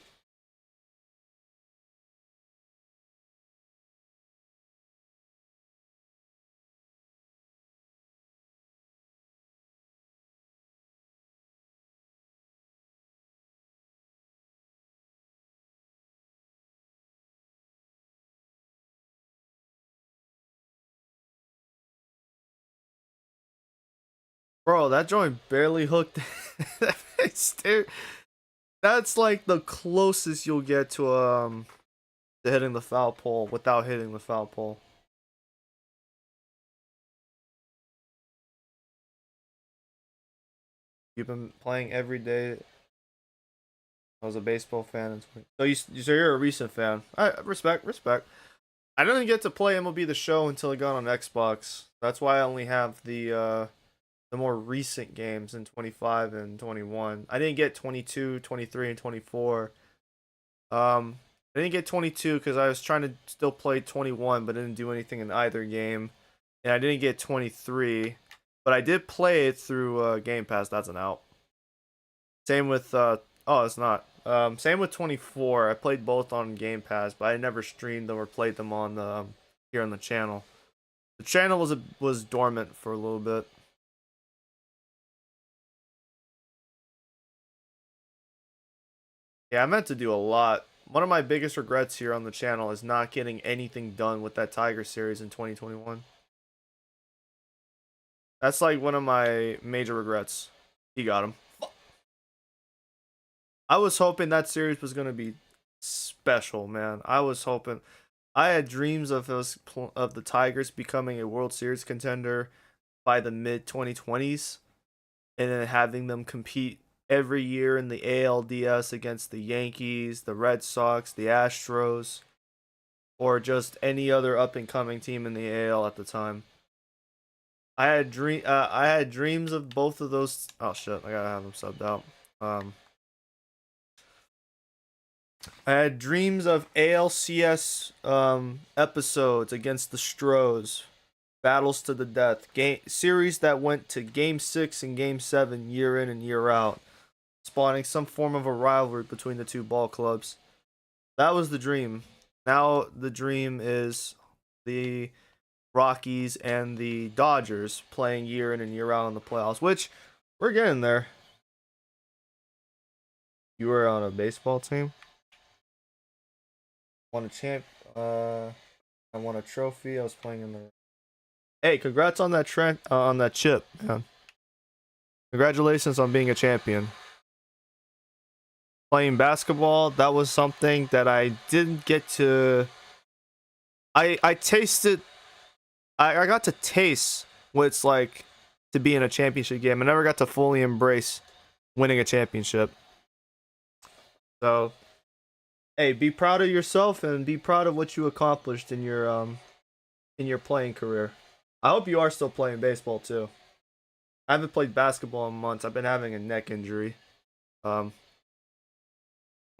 Bro, that joint barely hooked. That's like the closest you'll get to hitting the foul pole without hitting the foul pole. You've been playing every day. I was a baseball fan. So you're a recent fan. I respect. I didn't get to play MLB The Show until it got on Xbox. That's why I only have the more recent games in 25 and 21. I didn't get 22, 23, and 24. I didn't get 22 because I was trying to still play 21, but didn't do anything in either game. And I didn't get 23, but I did play it through Game Pass. That's an out. Same with oh, it's not. Same with 24. I played both on Game Pass, but I never streamed them or played them on here on the channel. The channel was dormant for a little bit. Yeah, I meant to do a lot. One of my biggest regrets here on the channel is not getting anything done with that Tiger series in 2021. That's like one of my major regrets. He got him. I was hoping that series was gonna be special, man. I was hoping. I had dreams of of the Tigers becoming a World Series contender by the mid 2020s, and then having them compete every year in the ALDS against the Yankees, the Red Sox, the Astros, or just any other up and coming team in the AL at the time. I had dreams of both of those. Oh shit! I gotta have them subbed out. Um, I had dreams of ALCS episodes against the Stros, battles to the death, game series that went to Game 6 and Game 7 year in and year out, spawning some form of a rivalry between the two ball clubs. That was the dream. Now the dream is the Rockies and the Dodgers playing year in and year out in the playoffs, which we're getting there. You were on a baseball team, won a champ. I won a trophy. I was playing in the. Hey, congrats on that chip, man. Congratulations on being a champion. Playing basketball, that was something that I didn't get to. I tasted. I got to taste what it's like to be in a championship game. I never got to fully embrace winning a championship. So, hey, be proud of yourself and be proud of what you accomplished in your playing career. I hope you are still playing baseball too. I haven't played basketball in months. I've been having a neck injury. Um,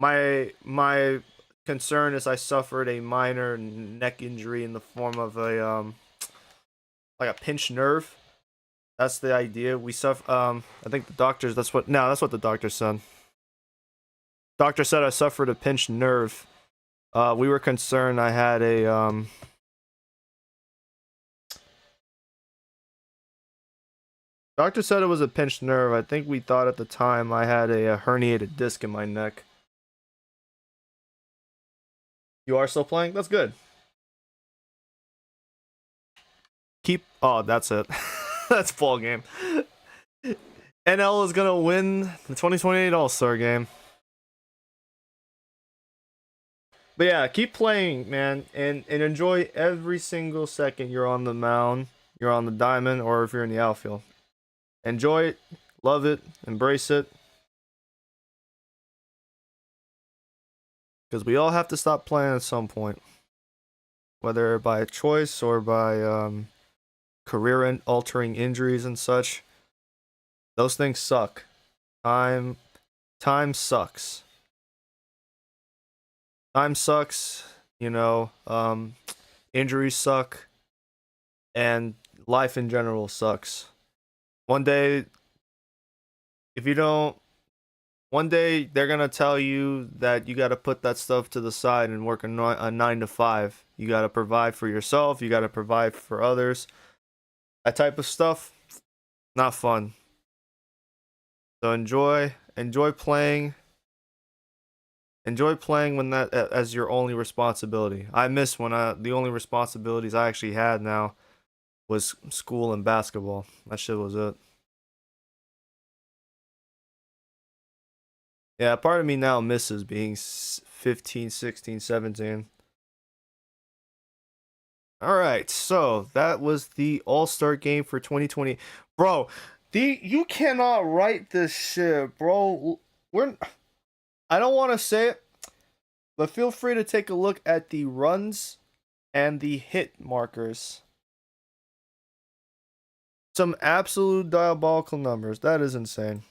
my concern is I suffered a minor neck injury in the form of a like a pinched nerve. That's the idea. We suffer. I think the doctors. That's what. No, that's what the doctor said. Doctor said I suffered a pinched nerve. We were concerned I had a Doctor said it was a pinched nerve. I think we thought at the time I had a herniated disc in my neck. You are still playing? That's good. Keep. Oh, that's it. That's ball game. NL is gonna win the 2028 All Star game. But yeah, keep playing, man, and enjoy every single second you're on the mound, you're on the diamond, or if you're in the outfield. Enjoy it, love it, embrace it, because we all have to stop playing at some point, whether by choice or by career-altering injuries and such. Those things suck. Time sucks. Time sucks, you know, injuries suck, and life in general sucks. One day, if you don't, one day they're gonna tell you that you gotta put that stuff to the side and work a 9 to 5. You gotta provide for yourself, you gotta provide for others. That type of stuff, not fun. So enjoy playing. Enjoy playing when that as your only responsibility. I miss when the only responsibilities I actually had now was school and basketball. That shit was it. Yeah, part of me now misses being 15, 16, 17. All right, so that was the All-Star game for 2020. Bro, you cannot write this shit, bro. I don't want to say it, but feel free to take a look at the runs and the hit markers. Some absolute diabolical numbers. That is insane.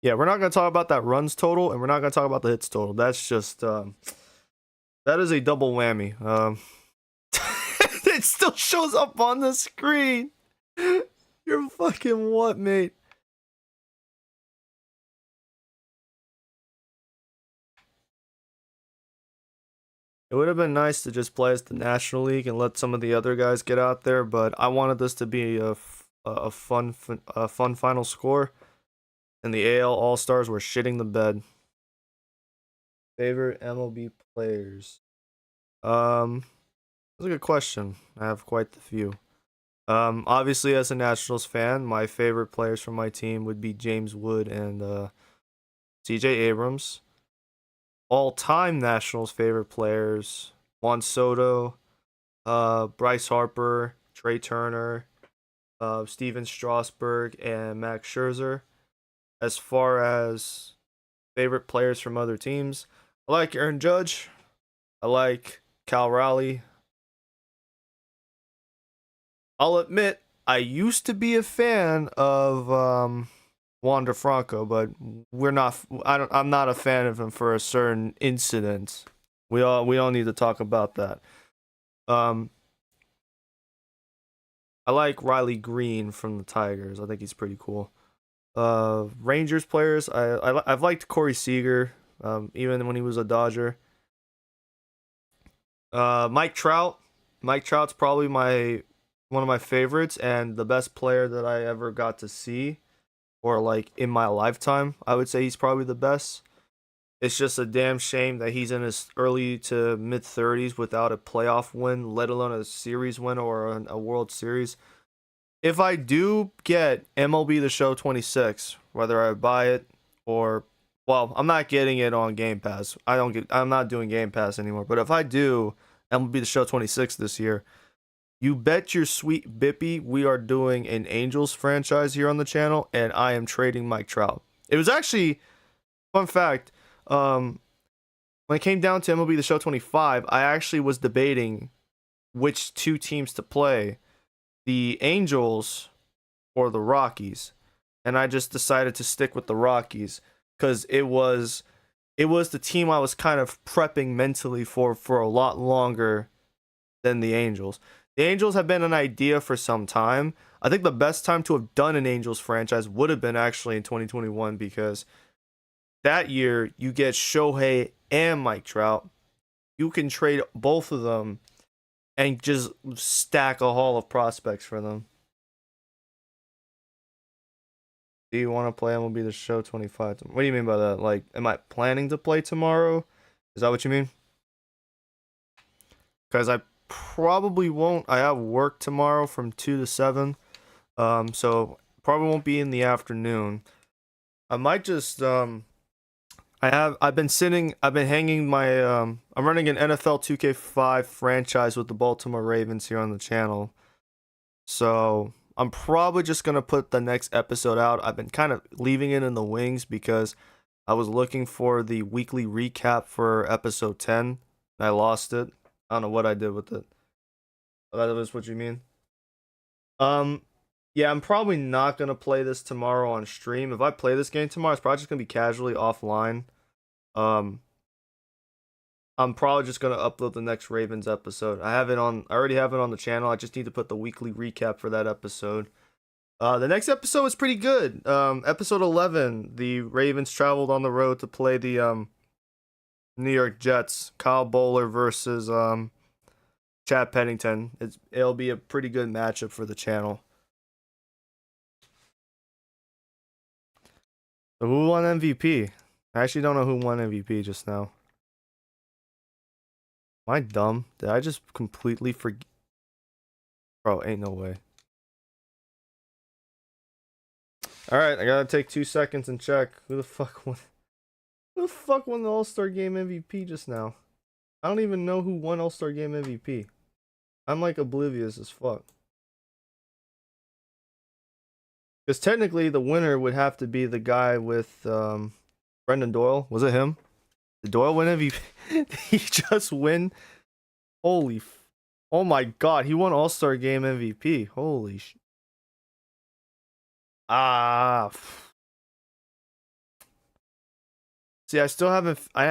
Yeah, we're not going to talk about that runs total, and we're not going to talk about the hits total. That's just, that is a double whammy. It still shows up on the screen. You're fucking what, mate? It would have been nice to just play as the National League and let some of the other guys get out there, but I wanted this to be a fun final score, and the AL All-Stars were shitting the bed. Favorite MLB players? That's a good question. I have quite the few. Obviously, as a Nationals fan, my favorite players from my team would be James Wood and CJ Abrams. All-time Nationals favorite players: Juan Soto, Bryce Harper, Trey Turner, Steven Strasburg, and Max Scherzer. As far as favorite players from other teams, I like Aaron Judge. I like Cal Raleigh. I'll admit, I used to be a fan of Wander Franco, but we're not. I'm not a fan of him for a certain incident. We all need to talk about that. Um, I like Riley Green from the Tigers. I think he's pretty cool. Rangers players, I've liked Corey Seager, even when he was a Dodger. Mike Trout. Mike Trout's probably one of my favorites and the best player that I ever got to see, or like in my lifetime. I would say he's probably the best. It's just a damn shame that he's in his early to mid 30s without a playoff win, let alone a series win or a World Series. If I do get MLB The Show 26, whether I buy it or, well, I'm not getting it on Game Pass. I'm not doing Game Pass anymore. But if I do MLB The Show 26 this year, you bet your sweet bippy we are doing an Angels franchise here on the channel, and I am trading Mike Trout. It was actually, fun fact, when it came down to MLB The Show 25, I actually was debating which two teams to play, the Angels or the Rockies, and I just decided to stick with the Rockies because it was the team I was kind of prepping mentally for a lot longer than the Angels. The Angels have been an idea for some time. I think the best time to have done an Angels franchise would have been actually in 2021, because that year you get Shohei and Mike Trout. You can trade both of them and just stack a haul of prospects for them. Do you want to play MLB The Show 25? What do you mean by that? Like, am I planning to play tomorrow? Is that what you mean? Because I probably won't. I have work tomorrow from 2 to 7. So probably won't be in the afternoon. I might just I've been hanging my I'm running an NFL 2K5 franchise with the Baltimore Ravens here on the channel. So I'm probably just gonna put the next episode out. I've been kind of leaving it in the wings because I was looking for the weekly recap for episode 10. And I lost it. I don't know what I did with it. Oh, that was what you mean? Um, yeah, I'm probably not gonna play this tomorrow on stream. If I play this game tomorrow, it's probably just gonna be casually offline. Um, I'm probably just gonna upload the next Ravens episode. I already have it on the channel. I just need to put the weekly recap for that episode. The next episode is pretty good. Episode 11, the Ravens traveled on the road to play the New York Jets. Kyle Bowler versus Chad Pennington. It'll be a pretty good matchup for the channel. So who won MVP? I actually don't know who won MVP just now. Am I dumb? Did I just completely forget? Bro, ain't no way. Alright, I gotta take 2 seconds and check. Who the fuck won? Who the fuck won the All-Star Game MVP just now? I don't even know who won All-Star Game MVP. I'm like oblivious as fuck. Because technically the winner would have to be the guy with Brendan Doyle. Was it him? Did Doyle win MVP? Did he just win? Holy oh my god, he won All-Star Game MVP. Holy sh. Ah. See, I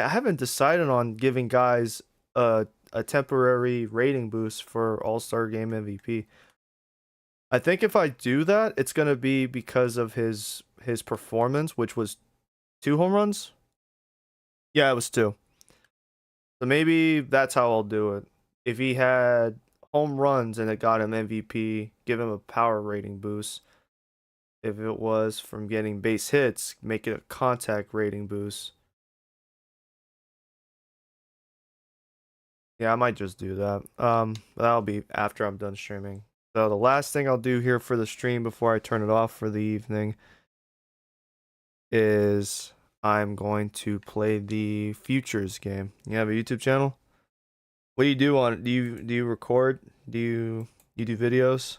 haven't decided on giving guys a temporary rating boost for All-Star Game MVP. I think if I do that, it's gonna be because of his performance, which was 2 home runs. Yeah, it was 2. So maybe that's how I'll do it. If he had home runs and it got him MVP, give him a power rating boost. If it was from getting base hits, make it a contact rating boost. Yeah, I might just do that. That'll be after I'm done streaming. So the last thing I'll do here for the stream before I turn it off for the evening is I'm going to play the futures game. You have a YouTube channel? What do you do on it? Do you record? Do you do videos?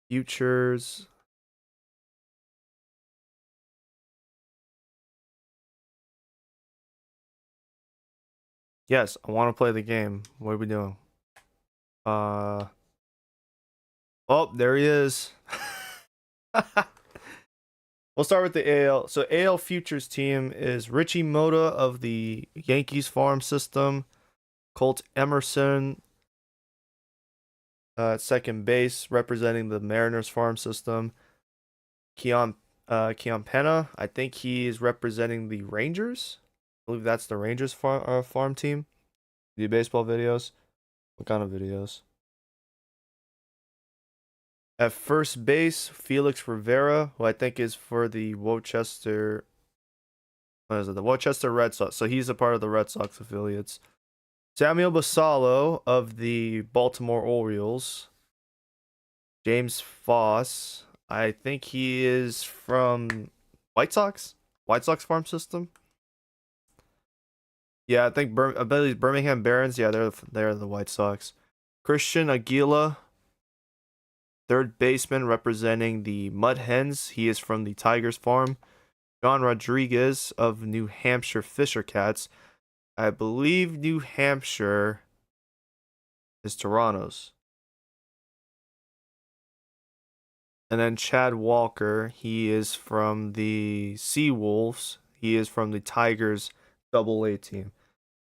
Futures. Yes, I want to play the game. What are we doing? Oh, there he is. We'll start with the AL. So AL futures team is Richie Moda of the Yankees farm system, Colt Emerson at second base representing the Mariners farm system, Keon Penna. I think he is representing the Rangers. I believe that's the Rangers farm team. Do baseball videos? What kind of videos? At first base, Felix Rivera, who I think is for the Worcester. What is it? The Worcester Red Sox. So he's a part of the Red Sox affiliates. Samuel Basallo of the Baltimore Orioles. James Foss. I think he is from White Sox. White Sox farm system. Yeah, I think I bet he's Birmingham Barons. Yeah, they're the White Sox. Christian Aguila, third baseman representing the Mud Hens. He is from the Tigers farm. John Rodriguez of New Hampshire Fisher Cats. I believe New Hampshire is Toronto's. And then Chad Walker, he is from the Seawolves. He is from the Tigers AA team.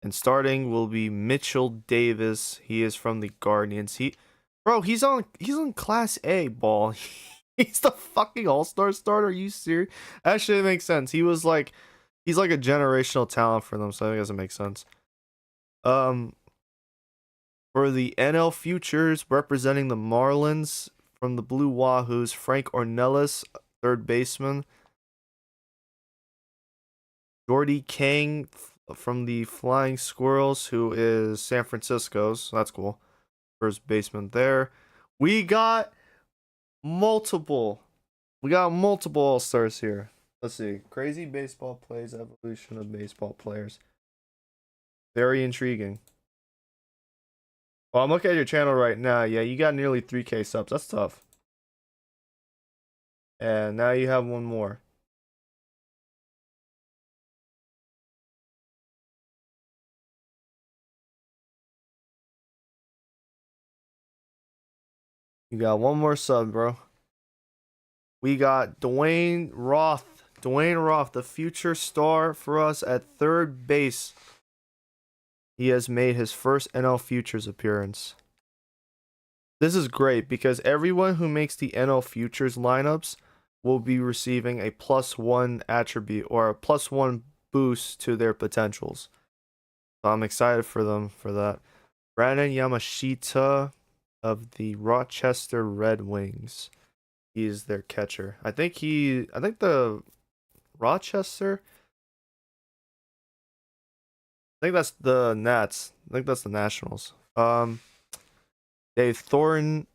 And starting will be Mitchell Davis. He is from the Guardians. He's on Class A ball. He's the fucking All-Star starter. Are you serious? Actually, it makes sense. He's like a generational talent for them, so I think it doesn't make sense. For the NL Futures, representing the Marlins from the Blue Wahoos, Frank Ornelas, third baseman. Jordy Kang from the Flying Squirrels, who is San Francisco's. So that's cool. First baseman there. We got multiple. We got multiple all-stars here. Let's see. Crazy baseball plays, evolution of baseball players. Very intriguing. Well, I'm looking at your channel right now. Yeah, you got nearly 3K subs. That's tough. And now you have one more. You got one more sub, bro. We got Dwayne Roth. Dwayne Roth, the future star for us at third base. He has made his first NL Futures appearance. This is great because everyone who makes the NL Futures lineups will be receiving a +1 attribute or a +1 boost to their potentials. So I'm excited for them for that. Brandon Yamashita of the Rochester Red Wings. He's their catcher. I think the Rochester. I think that's the Nats. I think that's the Nationals. Dave Thornton,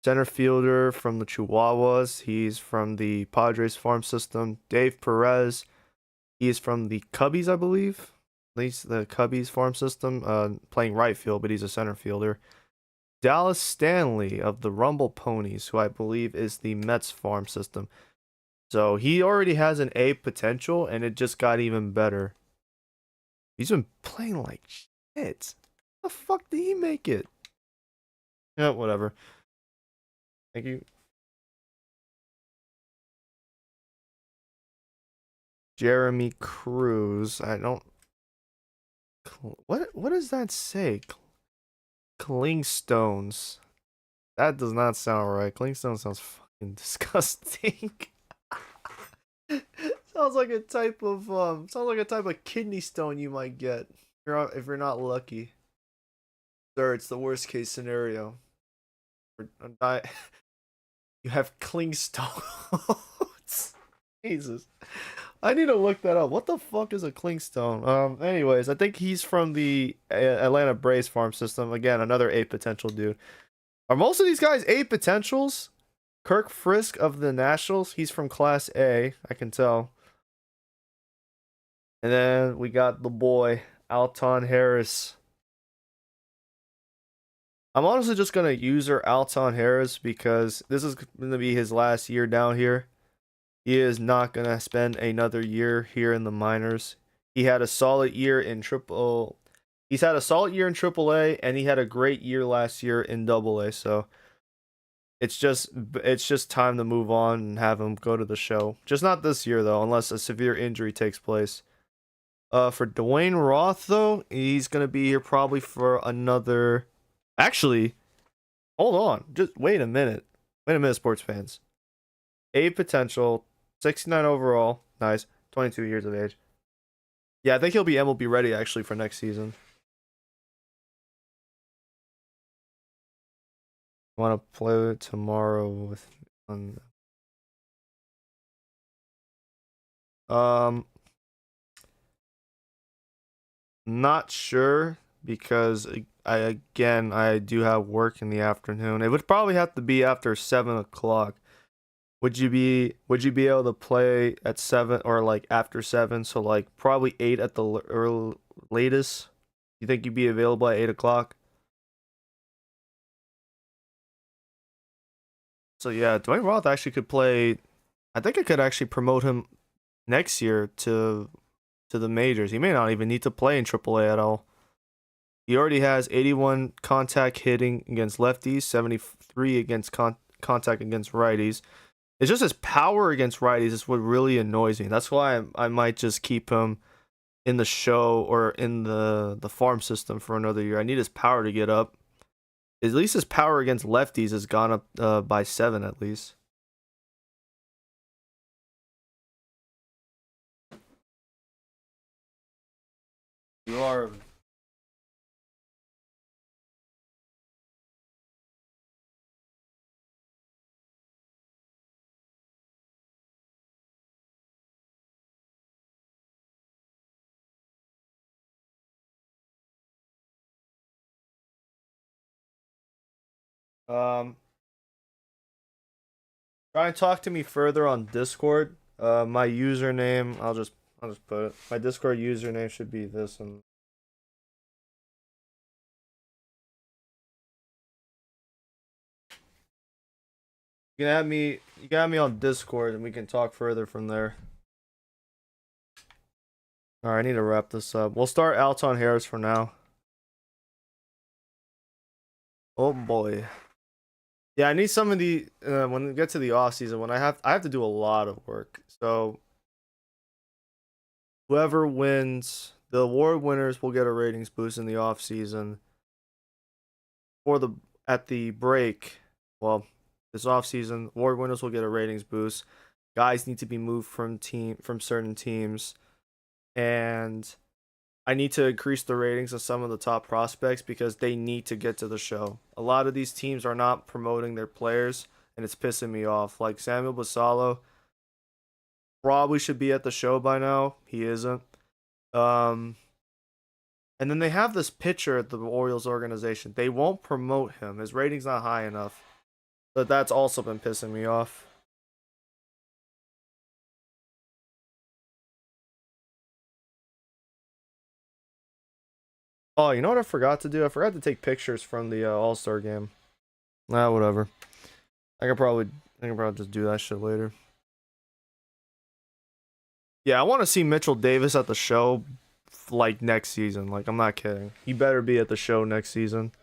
center fielder from the Chihuahuas. He's from the Padres farm system. Dave Perez. He's from the Cubbies, I believe. At least the Cubbies farm system. Playing right field, but he's a center fielder. Dallas Stanley of the Rumble Ponies, who I believe is the Mets farm system. So he already has an A potential, and it just got even better. He's been playing like shit. How the fuck did he make it? Yeah, whatever. Thank you. Jeremy Cruz. I don't. What does that say? Clingstones. That does not sound right. Clingstone sounds fucking disgusting. Sounds like a type of kidney stone you might get if you're not lucky. Sir, it's the worst case scenario. You have clingstones. Jesus. I need to look that up. What the fuck is a clingstone? Anyways, I think he's from the Atlanta Braves farm system. Again, another A potential dude. Are most of these guys A potentials? Kirk Frisk of the Nationals, he's from Class A, I can tell. And then we got the boy, Alton Harris. I'm honestly just going to user Alton Harris because this is going to be his last year down here. He is not going to spend another year here in the minors. He had a solid year in He's had a solid year in AAA, and he had a great year last year in AA. So it's just time to move on and have him go to the show. Just not this year though, unless a severe injury takes place. For Dwayne Roth though, he's gonna be here probably for another. Actually, hold on. Just wait a minute. Wait a minute, sports fans. A potential, 69 overall. Nice. 22 years of age. Yeah, I think he'll be MLB ready actually for next season. Want to play it tomorrow with um not sure because I do have work in the afternoon. It would probably have to be after 7 o'clock. Would you be able to play at 7 or like after 7? So like probably 8 at the latest. You think you'd be available at 8 o'clock? So yeah, Dwayne Roth actually could play. I think I could actually promote him next year to the majors. He may not even need to play in AAA at all. He already has 81 contact hitting against lefties, 73 against contact against righties. It's just his power against righties is what really annoys me. That's why I might just keep him in the show or in the farm system for another year. I need his power to get up. At least his power against lefties has gone up by 7 at least. You are Um, Try and talk to me further on Discord. My username, I'll just put it. My Discord username should be this, and you can have me on Discord, and we can talk further from there. All right, I need to wrap this up. We'll start Alton Harris for now. Oh boy. Yeah, I need some of the when we get to the off season when I have to do a lot of work. So whoever wins, the award winners will get a ratings boost in the off season. For the at the break, well, this off season, award winners will get a ratings boost. Guys need to be moved from certain teams, and I need to increase the ratings of some of the top prospects because they need to get to the show. A lot of these teams are not promoting their players, and it's pissing me off. Like Samuel Basalo probably should be at the show by now. He isn't. Um, and then they have this pitcher at the Orioles organization. They won't promote him. His rating's not high enough. But that's also been pissing me off. Oh, you know what I forgot to do? I forgot to take pictures from the All-Star game. Nah, whatever. I can probably just do that shit later. Yeah, I want to see Mitchell Davis at the show like next season. Like, I'm not kidding. He better be at the show next season.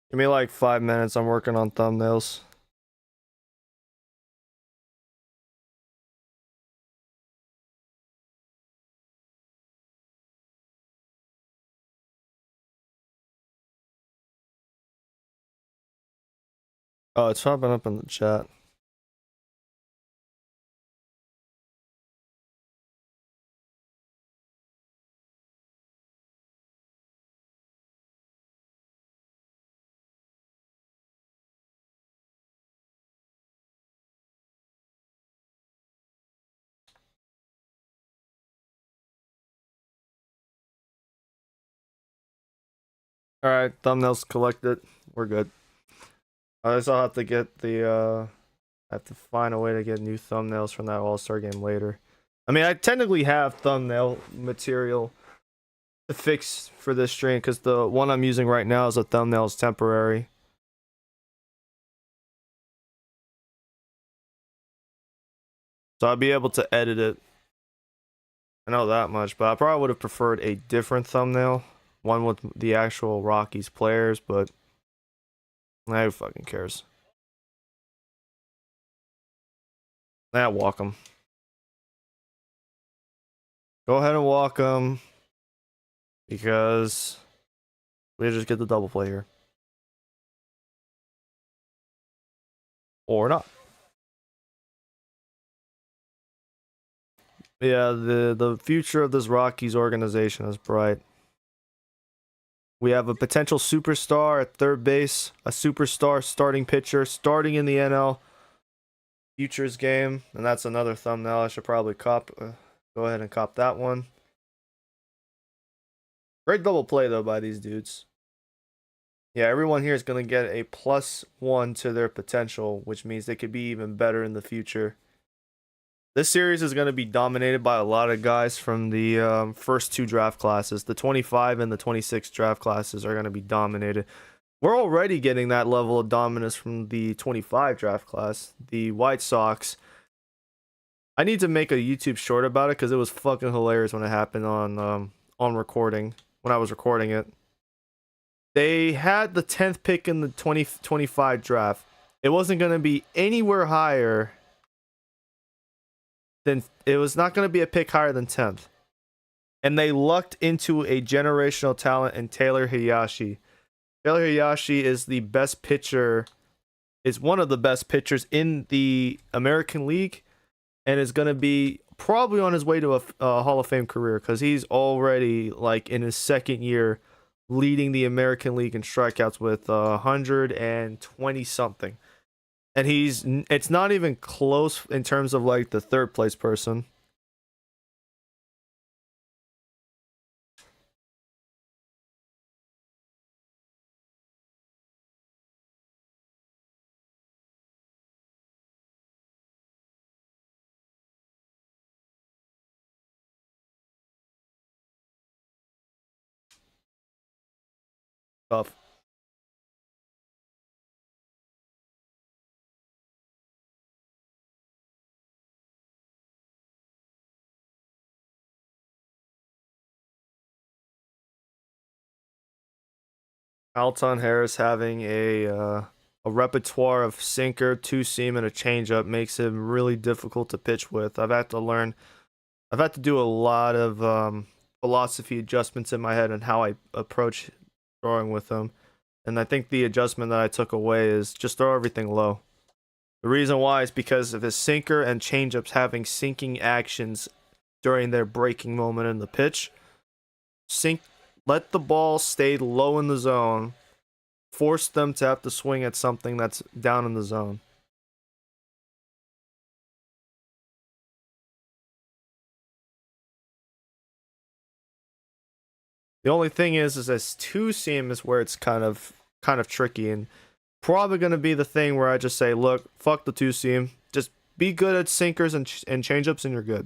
Give me like 5 minutes. I'm working on thumbnails. Oh, it's popping up in the chat. All right, thumbnails collected. We're good. I guess I'll have to get the I have to find a way to get new thumbnails from that All-Star game later. I mean, I technically have thumbnail material to fix for this stream because the one I'm using right now is a thumbnail is temporary. So I'll be able to edit it. I know that much, but I probably would have preferred a different thumbnail. One with the actual Rockies players, but who fucking cares? Walk them. Go ahead and walk them because we just get the double play here. Or not. Yeah, the future of this Rockies organization is bright. We have a potential superstar at third base, a superstar starting pitcher starting in the NL Futures game, and that's another thumbnail I should probably cop. Go ahead and cop that one. Great double play though by these dudes. Yeah, everyone here is going to get a +1 to their potential, which means they could be even better in the future. This series is going to be dominated by a lot of guys from the first two draft classes. The 25 and the 26 draft classes are going to be dominated. We're already getting that level of dominance from the 25 draft class. The White Sox. I need to make a YouTube short about it because it was fucking hilarious when it happened on recording, when I was recording it. They had the 10th pick in the 2025 draft. It wasn't going to be anywhere higher than, it was not going to be a pick higher than 10th. And they lucked into a generational talent in Taylor Hayashi. Taylor Hayashi is the best pitcher, is one of the best pitchers in the American League, and is going to be probably on his way to a Hall of Fame career, because he's already like in his second year leading the American League in strikeouts with 120 something. And it's not even close in terms of like the third place person. Tough. Alton Harris having a repertoire of sinker, two seam, and a changeup makes him really difficult to pitch with. I've had to do a lot of philosophy adjustments in my head and how I approach throwing with him. And I think the adjustment that I took away is just throw everything low. The reason why is because of his sinker and changeups having sinking actions during their breaking moment in the pitch. Let the ball stay low in the zone. Force them to have to swing at something that's down in the zone. The only thing is this two seam is where it's kind of tricky, and probably going to be the thing where I just say, look, fuck the two seam. Just be good at sinkers and changeups, and you're good.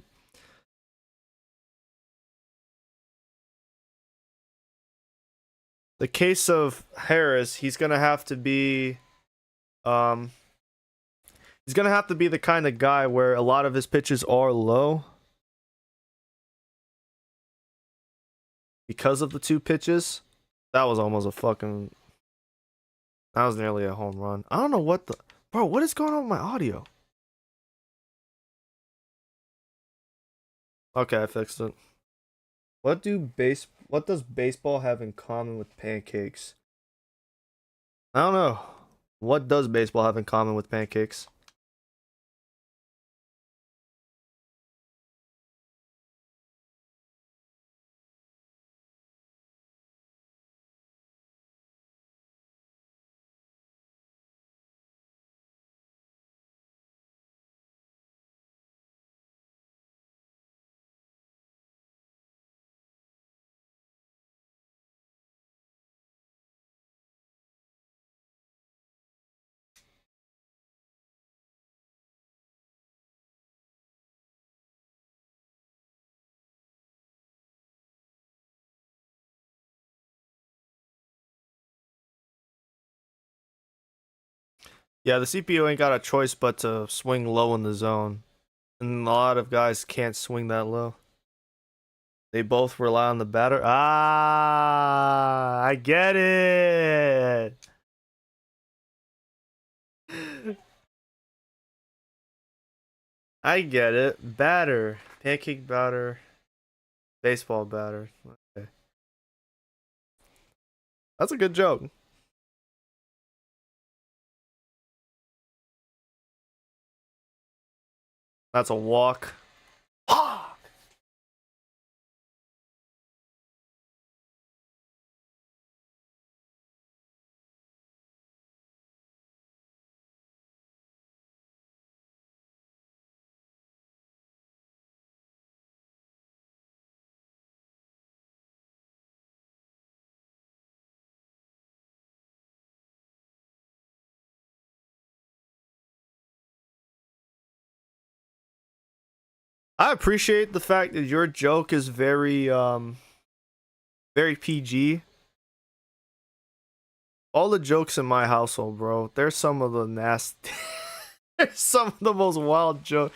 The case of Harris, he's going to have to be the kind of guy where a lot of his pitches are low because of the two pitches. That was almost that was nearly a home run. I don't know what what is going on with my audio? Okay, I fixed it. What does baseball have in common with pancakes? I don't know. What does baseball have in common with pancakes? Yeah, the CPU ain't got a choice but to swing low in the zone. And a lot of guys can't swing that low. They both rely on the batter. Ah, I get it. I get it. Batter. Pancake batter. Baseball batter. Okay. That's a good joke. That's a walk. I appreciate the fact that your joke is very PG. All the jokes in my household, bro, they're some of the nasty some of the most wild jokes.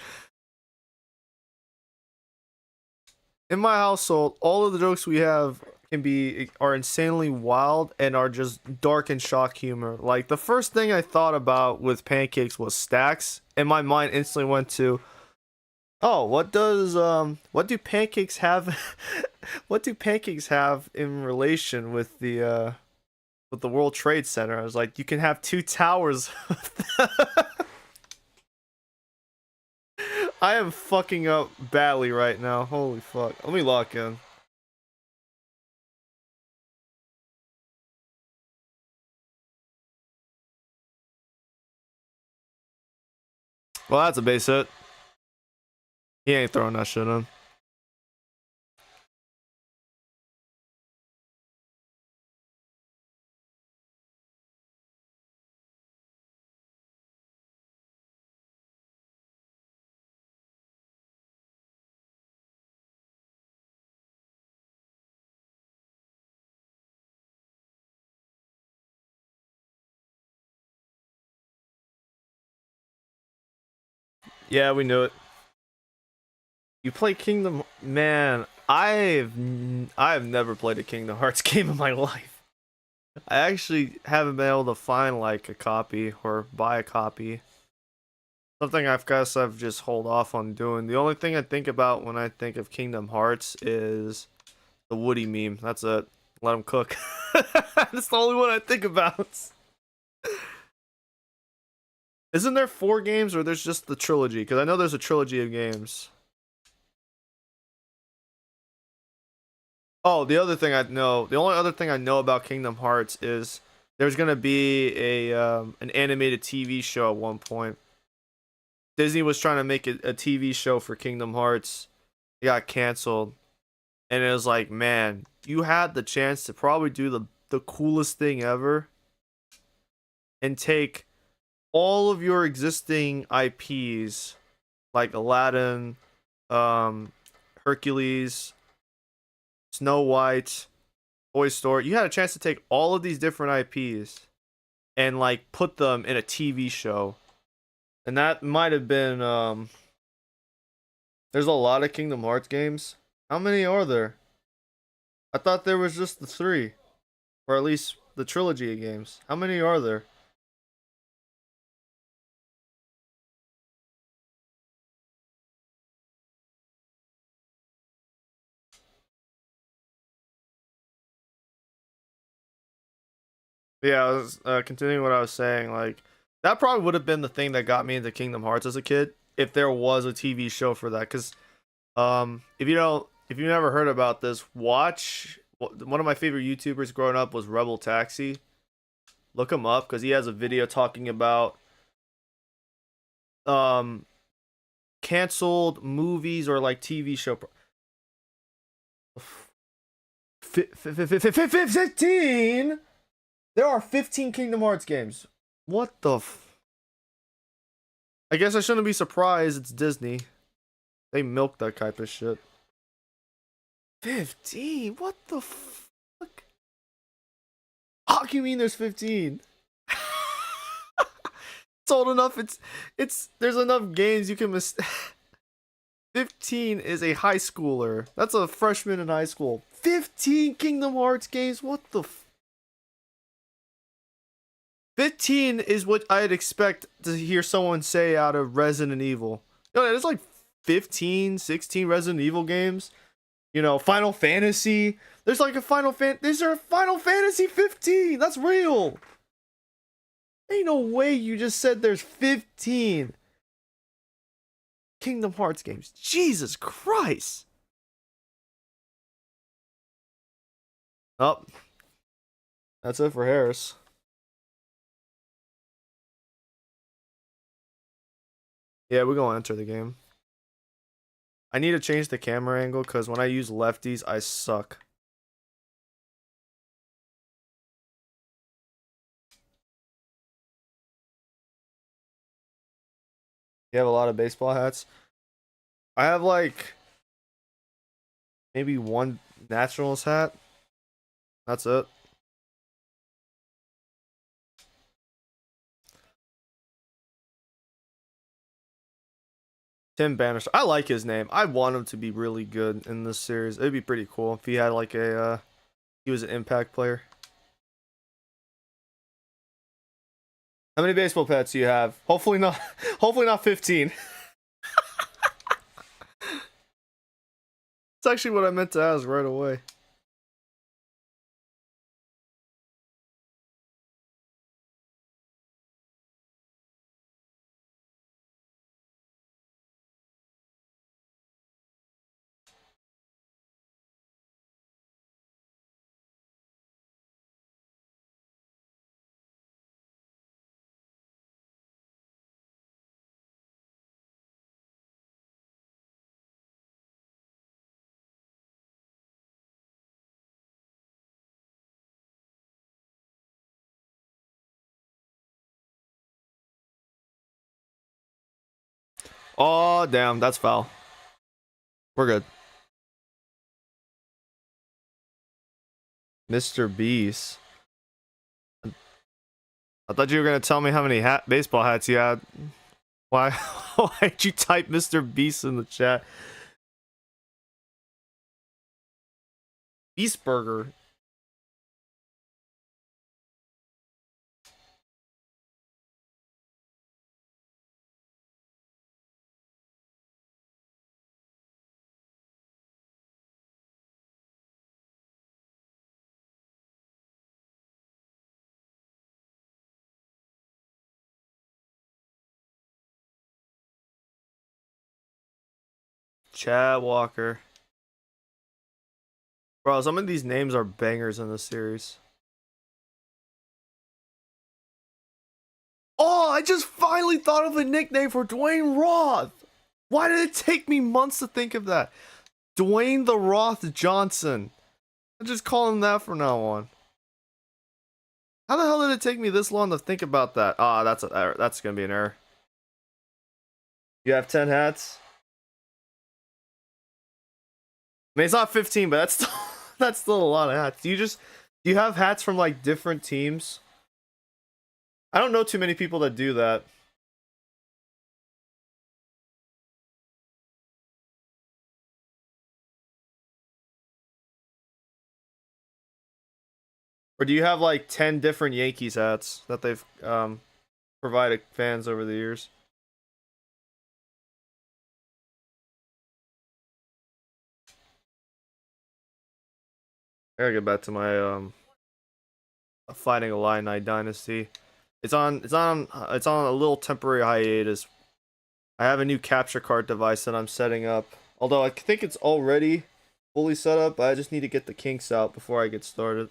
In my household, all of the jokes we have are insanely wild and are just dark and shock humor. Like the first thing I thought about with pancakes was stacks, and my mind instantly went to, oh, what do pancakes have what do pancakes have in relation with the World Trade Center? I was like, you can have two towers. I am fucking up badly right now. Holy fuck. Let me lock in. Well, that's a base hit. He ain't throwing that shit in. Yeah, we knew it. You play Kingdom, man. I've never played a Kingdom Hearts game in my life. I actually haven't been able to find like a copy or buy a copy. Something I've just hold off on doing. The only thing I think about when I think of Kingdom Hearts is the Woody meme. That's it. Let him cook. That's the only one I think about. Isn't there 4 games or there's just the trilogy? Because I know there's a trilogy of games. Oh, the only other thing I know about Kingdom Hearts is there's gonna be an animated TV show at one point. Disney was trying to make it a TV show for Kingdom Hearts. It got canceled, and it was like, man, you had the chance to probably do the coolest thing ever, and take all of your existing IPs like Aladdin, Hercules, Snow White, Toy Story. You had a chance to take all of these different IPs and like put them in a TV show. And that might have been there's a lot of Kingdom Hearts games. How many are there? I thought there was just the 3, or at least the trilogy of games. How many are there? Yeah, I was continuing what I was saying. Like, that probably would have been the thing that got me into Kingdom Hearts as a kid if there was a TV show for that. Because if you never heard about this, watch one of my favorite YouTubers growing up was Rebel Taxi. Look him up because he has a video talking about um canceled movies or like TV show. 15. There are 15 Kingdom Hearts games. What the I guess I shouldn't be surprised. It's Disney. They milk that type of shit. 15? What the fuck? How do you mean there's 15? It's old enough. It's there's enough games you can miss. 15 is a high schooler. That's a freshman in high school. 15 Kingdom Hearts games? What the 15 is what I'd expect to hear someone say out of Resident Evil. You know, there's like 15, 16 Resident Evil games. You know, Final Fantasy. There's like a These are Final Fantasy 15. That's real. Ain't no way you just said there's 15 Kingdom Hearts games. Jesus Christ. Oh, that's it for Harris. Yeah, we're gonna enter the game. I need to change the camera angle because when I use lefties, I suck. You have a lot of baseball hats? I have like maybe one Nationals hat. That's it. Tim Bannister. I like his name. I want him to be really good in this series. It'd be pretty cool if he had like a He was an impact player. How many baseball pets do you have? Hopefully not. Hopefully not 15. It's actually what I meant to ask right away. Oh, damn. That's foul. We're good. Mr. Beast. I thought you were going to tell me how many baseball hats you had. Why? Why'd you type Mr. Beast in the chat? Beast Burger. Chad Walker. Bro, some of these names are bangers in this series. Oh, I just finally thought of a nickname for Dwayne Roth. Why did it take me months to think of that? Dwayne the Roth Johnson. I just call him that from now on. How the hell did it take me this long to think about that? Ah, that's an error. That's gonna be an error. You have 10 hats? I mean, it's not 15, but that's still, that's still a lot of hats. Do you have hats from like different teams? I don't know too many people that do that. Or do you have like 10 different Yankees hats that they've provided fans over the years? I gotta get back to my Fighting Illini Dynasty. It's on a little temporary hiatus. I have a new capture card device that I'm setting up. Although I think it's already fully set up, but I just need to get the kinks out before I get started.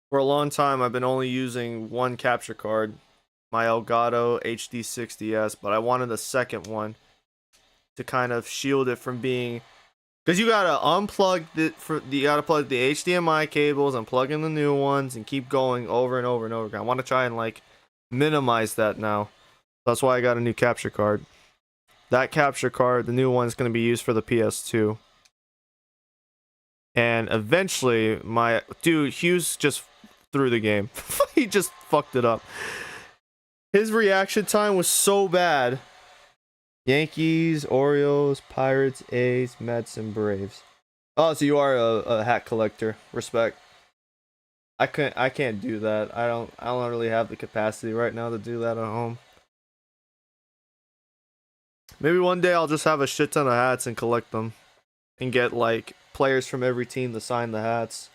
For a long time, I've been only using one capture card, my Elgato HD60S, but I wanted a second one to kind of shield it from being, because you gotta unplug you gotta plug the HDMI cables and plug in the new ones and keep going over and over and over again. I want to try and like minimize that now. That's why I got a new capture card. That capture card, the new one, is going to be used for the PS2. And eventually, my dude Hughes just threw the game. He just fucked it up. His reaction time was so bad. Yankees, Orioles, Pirates, A's, Mets, and Braves. Oh, so you are a hat collector. Respect. I can't do that. I don't really have the capacity right now to do that at home. Maybe one day I'll just have a shit ton of hats and collect them. And get like players from every team to sign the hats.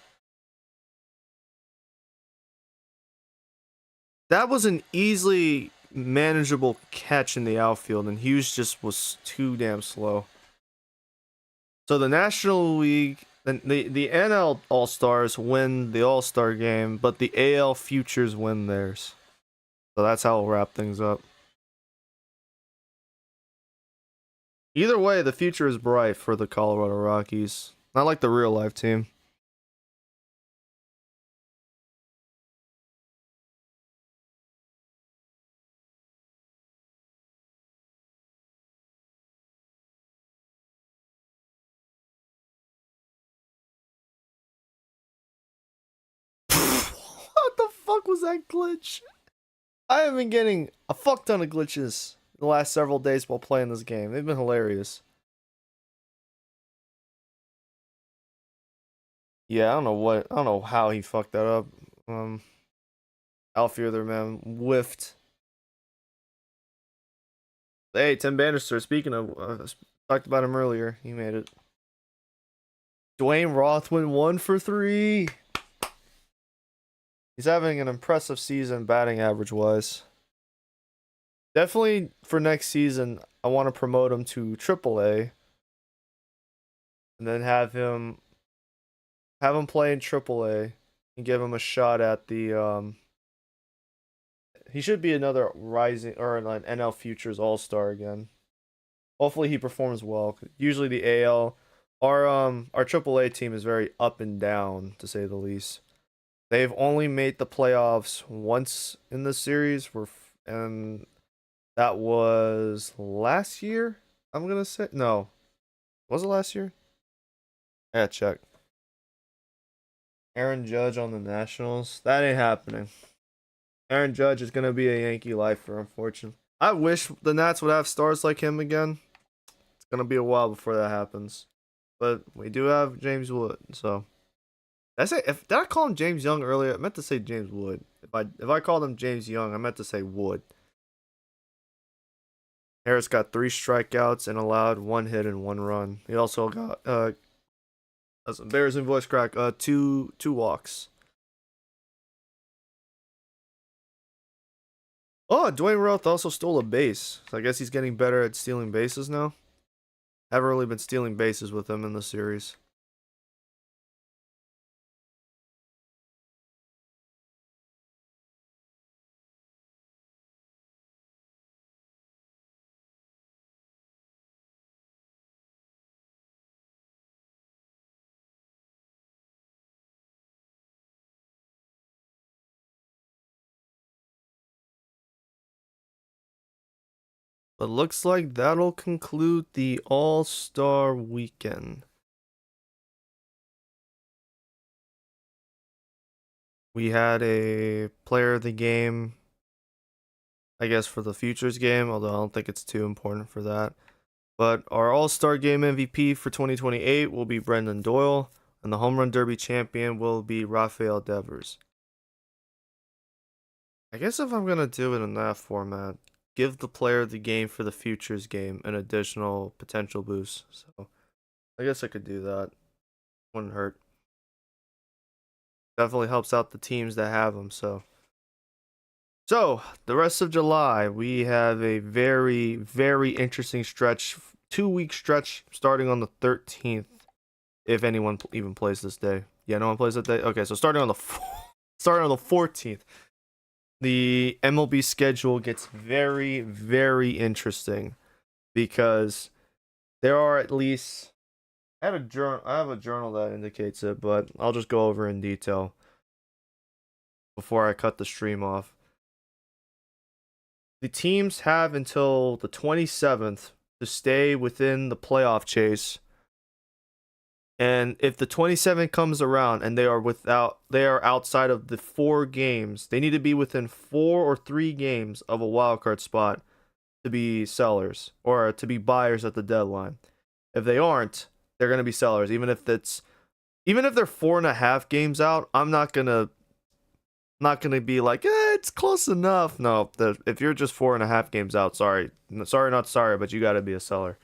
That was an easily manageable catch in the outfield, and Hughes just was too damn slow. So the National League, the NL All-Stars win the All-Star game, but the AL Futures win theirs. So that's how we'll wrap things up. Either way, the future is bright for the Colorado Rockies. Not like the real life team. What the fuck was that glitch? I have been getting a fuck ton of glitches the last several days while playing this game. They've been hilarious. Yeah, I don't know how he fucked that up. Um, outfielder man whiffed. Hey, Tim Bannister. Speaking of, talked about him earlier. He made it. Dwayne Rothman 1 for 3. He's having an impressive season batting average wise. Definitely for next season, I want to promote him to AAA and then have him play in AAA and give him a shot at the he should be another rising or an NL Futures All-Star again. Hopefully he performs well. Usually the AL our AAA team is very up and down to say the least. They've only made the playoffs once in the series and that was last year. I'm gonna say no. Was it last year? Yeah, check. Aaron Judge on the Nationals. That ain't happening. Aaron Judge is gonna be a Yankee lifer, unfortunately. I wish the Nats would have stars like him again. It's gonna be a while before that happens. But we do have James Wood, so did I call him James Young earlier? I meant to say James Wood. If I called him James Young, I meant to say Wood. Harris got 3 strikeouts and allowed 1 hit and 1 run. He also got that's embarrassing voice crack. Two walks. Oh, Dwayne Roth also stole a base. So I guess he's getting better at stealing bases now. Haven't really been stealing bases with him in the series. But looks like that'll conclude the All-Star weekend. We had a player of the game, I guess, for the Futures game, although I don't think it's too important for that. But our All-Star Game MVP for 2028 will be Brendan Doyle, and the Home Run Derby champion will be Rafael Devers. I guess if I'm going to do it in that format, give the player of the game for the Futures game an additional potential boost. So I guess I could do that. Wouldn't hurt. Definitely helps out the teams that have them. So the rest of July, we have a very, very interesting stretch, 2 week stretch starting on the 13th. If anyone even plays this day, yeah, no one plays that day. Okay, so starting on the 14th, the MLB schedule gets very, very interesting because there are at least I have a journal that indicates it, but I'll just go over in detail before I cut the stream off. The teams have until the 27th to stay within the playoff chase. And if the 27th comes around and they are outside of the 4 games, they need to be within 4 or 3 games of a wild card spot to be sellers or to be buyers at the deadline. If they aren't, they're gonna be sellers. Even if they're 4.5 games out, I'm not gonna be like, it's close enough. No, if you're just 4.5 games out, sorry, not sorry, but you got to be a seller.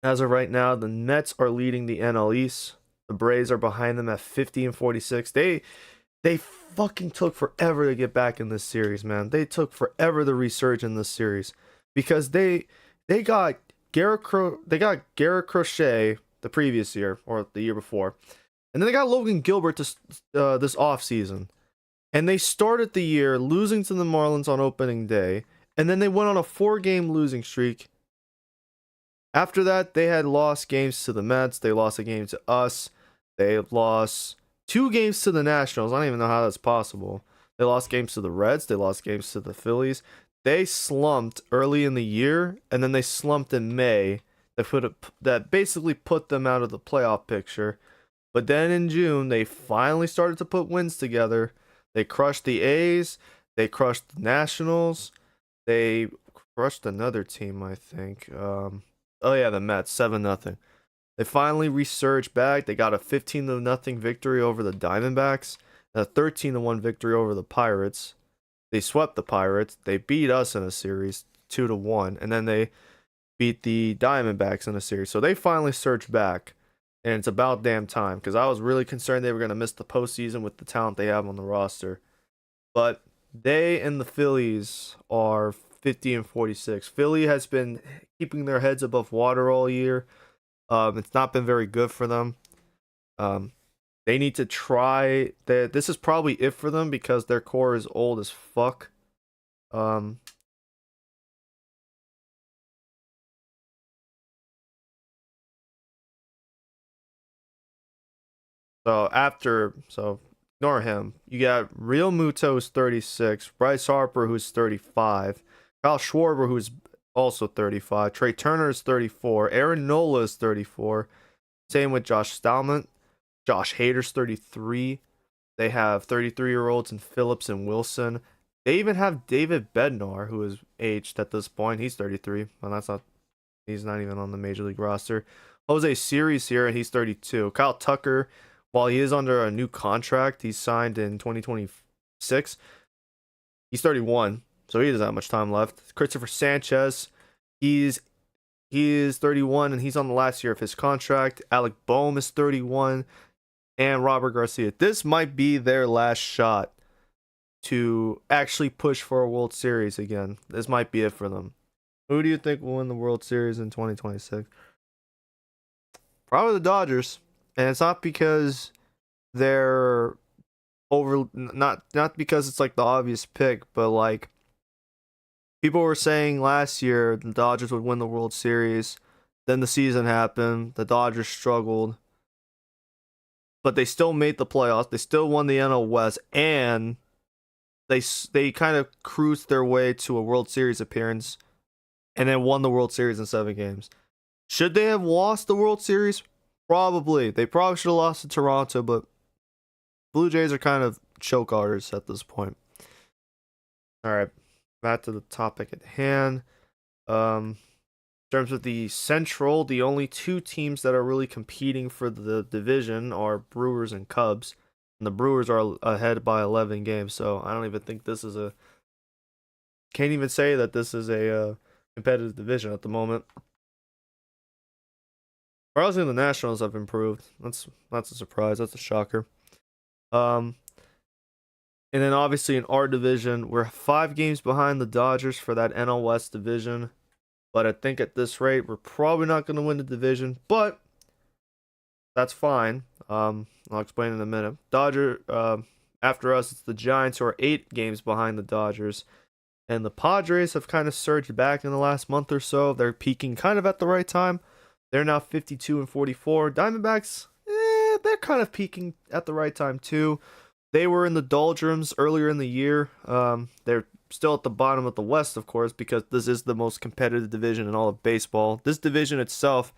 As of right now, the Mets are leading the NL East. The Braves are behind them at 50 and 46. They fucking took forever to get back in this series, man. They took forever to resurge in this series because they got Garrett Crochet the previous year or the year before. And then they got Logan Gilbert this offseason. And they started the year losing to the Marlins on opening day. And then they went on a 4-game losing streak. After that, they had lost games to the Mets. They lost a game to us. They lost 2 games to the Nationals. I don't even know how that's possible. They lost games to the Reds. They lost games to the Phillies. They slumped early in the year. And then they slumped in May. That basically put them out of the playoff picture. But then in June, they finally started to put wins together. They crushed the A's. They crushed the Nationals. They crushed another team, I think. Oh yeah, the Mets, 7-0. They finally resurged back. They got a 15-0 victory over the Diamondbacks, and a 13-1 victory over the Pirates. They swept the Pirates. They beat us in a series 2-1, and then they beat the Diamondbacks in a series. So they finally surged back, and it's about damn time because I was really concerned they were going to miss the postseason with the talent they have on the roster. But they and the Phillies are 50 and 46. Philly has been keeping their heads above water all year. It's not been very good for them. Um, they need to try that. This is probably it for them because their core is old as fuck. Um, so ignore him. You got Real Muto who's 36, Bryce Harper who's 35, Kyle Schwarber who's also 35, Trey Turner is 34, Aaron Nola is 34. Same with Josh Stallman. Josh Hader's 33. They have 33-year-olds in Phillips and Wilson. They even have David Bednar, who is aged at this point. He's 33. Well, he's not even on the major league roster. Jose Siri's here, and he's 32. Kyle Tucker, while he is under a new contract, he's signed in 2026. He's 31, so he doesn't have much time left. Christopher Sanchez, he is 31, and he's on the last year of his contract. Alec Boehm is 31, and Robert Garcia. This might be their last shot to actually push for a World Series again. This might be it for them. Who do you think will win the World Series in 2026? Probably the Dodgers. And it's not because they're not because it's like the obvious pick, but like people were saying last year the Dodgers would win the World Series. Then the season happened. The Dodgers struggled. But they still made the playoffs. They still won the NL West, and they kind of cruised their way to a World Series appearance, and then won the World Series in 7 games. Should they have lost the World Series? Probably. They probably should have lost to Toronto, but Blue Jays are kind of choke artists at this point. All right, back to the topic at hand. In terms of the Central, the only 2 teams that are really competing for the division are Brewers and Cubs. And the Brewers are ahead by 11 games, so I don't even think this is can't even say that this is a competitive division at the moment. Obviously, the Nationals have improved. That's a surprise. That's a shocker. And then obviously in our division, we're 5 games behind the Dodgers for that NL West division. But I think at this rate, we're probably not going to win the division. But that's fine. I'll explain in a minute. After us, it's the Giants who are 8 games behind the Dodgers. And the Padres have kind of surged back in the last month or so. They're peaking kind of at the right time. They're now 52 and 44. Diamondbacks, they're kind of peaking at the right time too. They were in the doldrums earlier in the year. They're still at the bottom of the West, of course, because this is the most competitive division in all of baseball. This division itself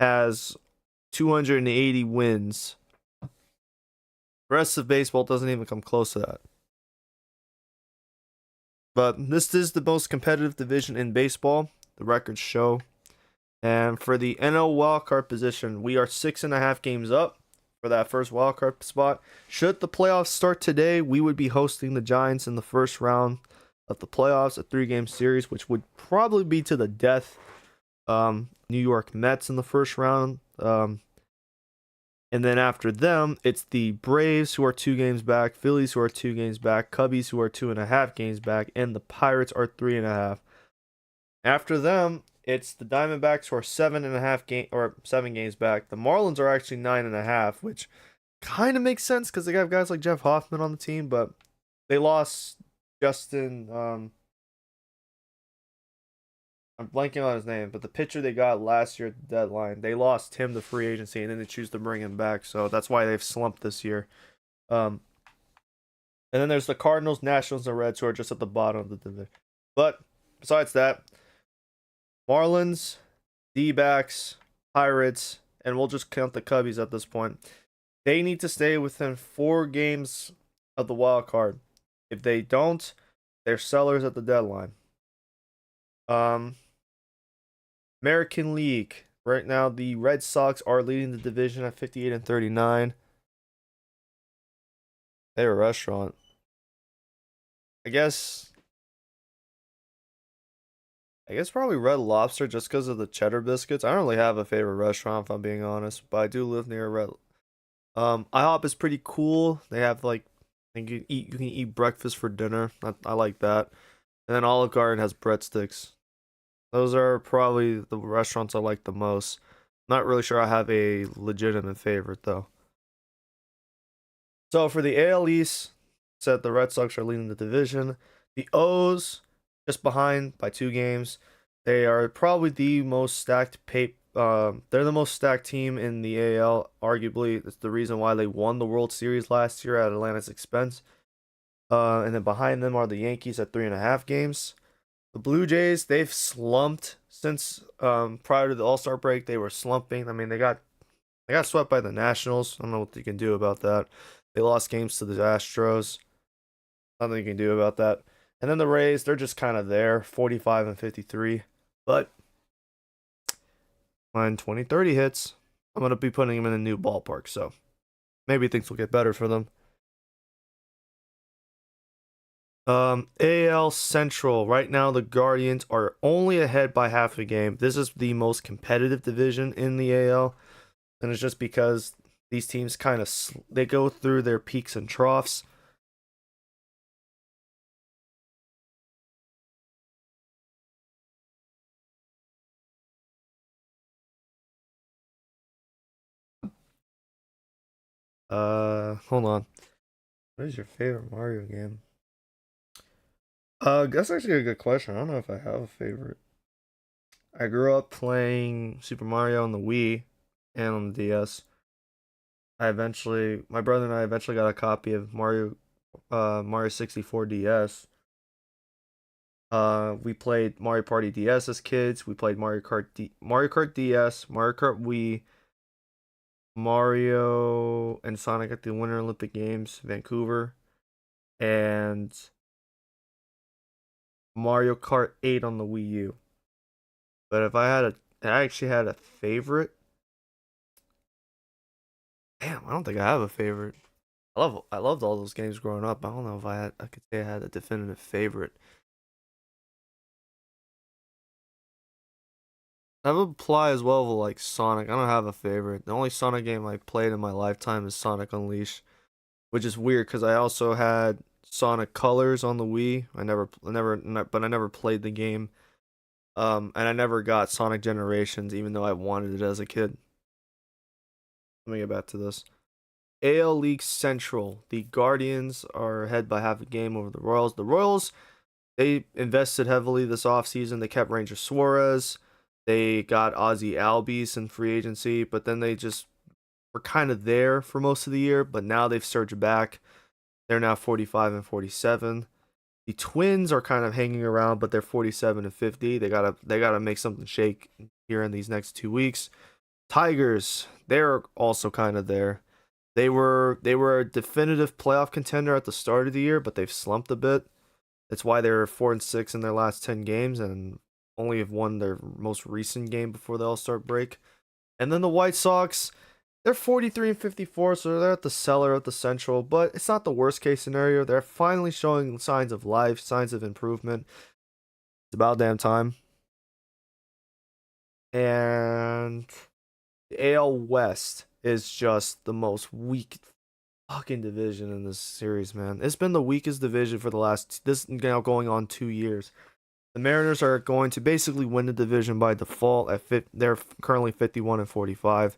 has 280 wins. The rest of baseball doesn't even come close to that. But this is the most competitive division in baseball. The records show. And for the NL wildcard position, we are 6.5 games up for that first wildcard spot. Should the playoffs start today, we would be hosting the Giants in the first round of the playoffs, a 3-game series, which would probably be to the death. New York Mets in the first round. And then after them, it's the Braves who are 2 games back, Phillies who are 2 games back, Cubbies who are 2.5 games back, and the Pirates are 3.5. After them, it's the Diamondbacks who are 7 games back. The Marlins are actually 9.5, which kind of makes sense because they have guys like Jeff Hoffman on the team, but they lost Justin. I'm blanking on his name, but the pitcher they got last year at the deadline, they lost him to free agency, and then they choose to bring him back. So that's why they've slumped this year. And then there's the Cardinals, Nationals, and Reds who are just at the bottom of the division. But besides that, Marlins, D-backs, Pirates, and we'll just count the Cubbies at this point. They need to stay within 4 games of the wild card. If they don't, they're sellers at the deadline. American League. Right now, the Red Sox are leading the division at 58 and 39. They're a restaurant. I guess I guess probably Red Lobster just because of the cheddar biscuits. I don't really have a favorite restaurant if I'm being honest, but I do live near a Red. IHOP is pretty cool. They have like you can eat breakfast for dinner. I like that. And then Olive Garden has breadsticks. Those are probably the restaurants I like the most. Not really sure I have a legitimate favorite though. So for the AL East, said the Red Sox are leading the division. The O's just behind by 2 games. They are probably the most stacked they're the most stacked team in the AL. Arguably, it's the reason why they won the World Series last year at Atlanta's expense. And then behind them are the Yankees at 3.5 games. The Blue Jays, they've slumped since prior to the All-Star break. They were slumping. I mean, they got swept by the Nationals. I don't know what you can do about that. They lost games to the Astros. Nothing you can do about that. And then the Rays, they're just kind of there, 45 and 53. But when 2030 hits, I'm going to be putting them in a new ballpark. So maybe things will get better for them. AL Central. Right now, the Guardians are only ahead by half a game. This is the most competitive division in the AL. And it's just because these teams kind of they go through their peaks and troughs. Hold on. What is your favorite Mario game? That's actually a good question. I don't know if I have a favorite. I grew up playing Super Mario on the Wii and on the DS. My brother and I eventually got a copy of Mario 64 DS. We played Mario Party DS as kids. We played Mario Kart DS, Mario Kart Wii, Mario and Sonic at the Winter Olympic Games, Vancouver, and Mario Kart 8 on the Wii U. But if I actually had a favorite. Damn, I don't think I have a favorite. I loved all those games growing up. I don't know if I could say I had a definitive favorite. That would apply as well to like Sonic. I don't have a favorite. The only Sonic game I played in my lifetime is Sonic Unleashed, which is weird because I also had Sonic Colors on the Wii. But I never played the game. And I never got Sonic Generations, even though I wanted it as a kid. Let me get back to this. AL League Central. The Guardians are ahead by half a game over the Royals. The Royals, they invested heavily this offseason. They kept Ranger Suarez. They got Ozzy Albies in free agency, but then they just were kind of there for most of the year. But now they've surged back. They're now 45 and 47. The Twins are kind of hanging around, but they're 47 and 50. They gotta make something shake here in these next 2 weeks. Tigers, they're also kind of there. They were a definitive playoff contender at the start of the year, but they've slumped a bit. That's why they're 4-6 in their last 10 games and only have won their most recent game before the All-Star break. And then the White Sox, they're 43 and 54, so they're at the cellar of the Central, but it's not the worst case scenario. They're finally showing signs of life, signs of improvement. It's about damn time. And the AL West is just the most weak fucking division in this series, man. It's been the weakest division for the last this now going on 2 years. The Mariners are going to basically win the division by default they're currently 51 and 45.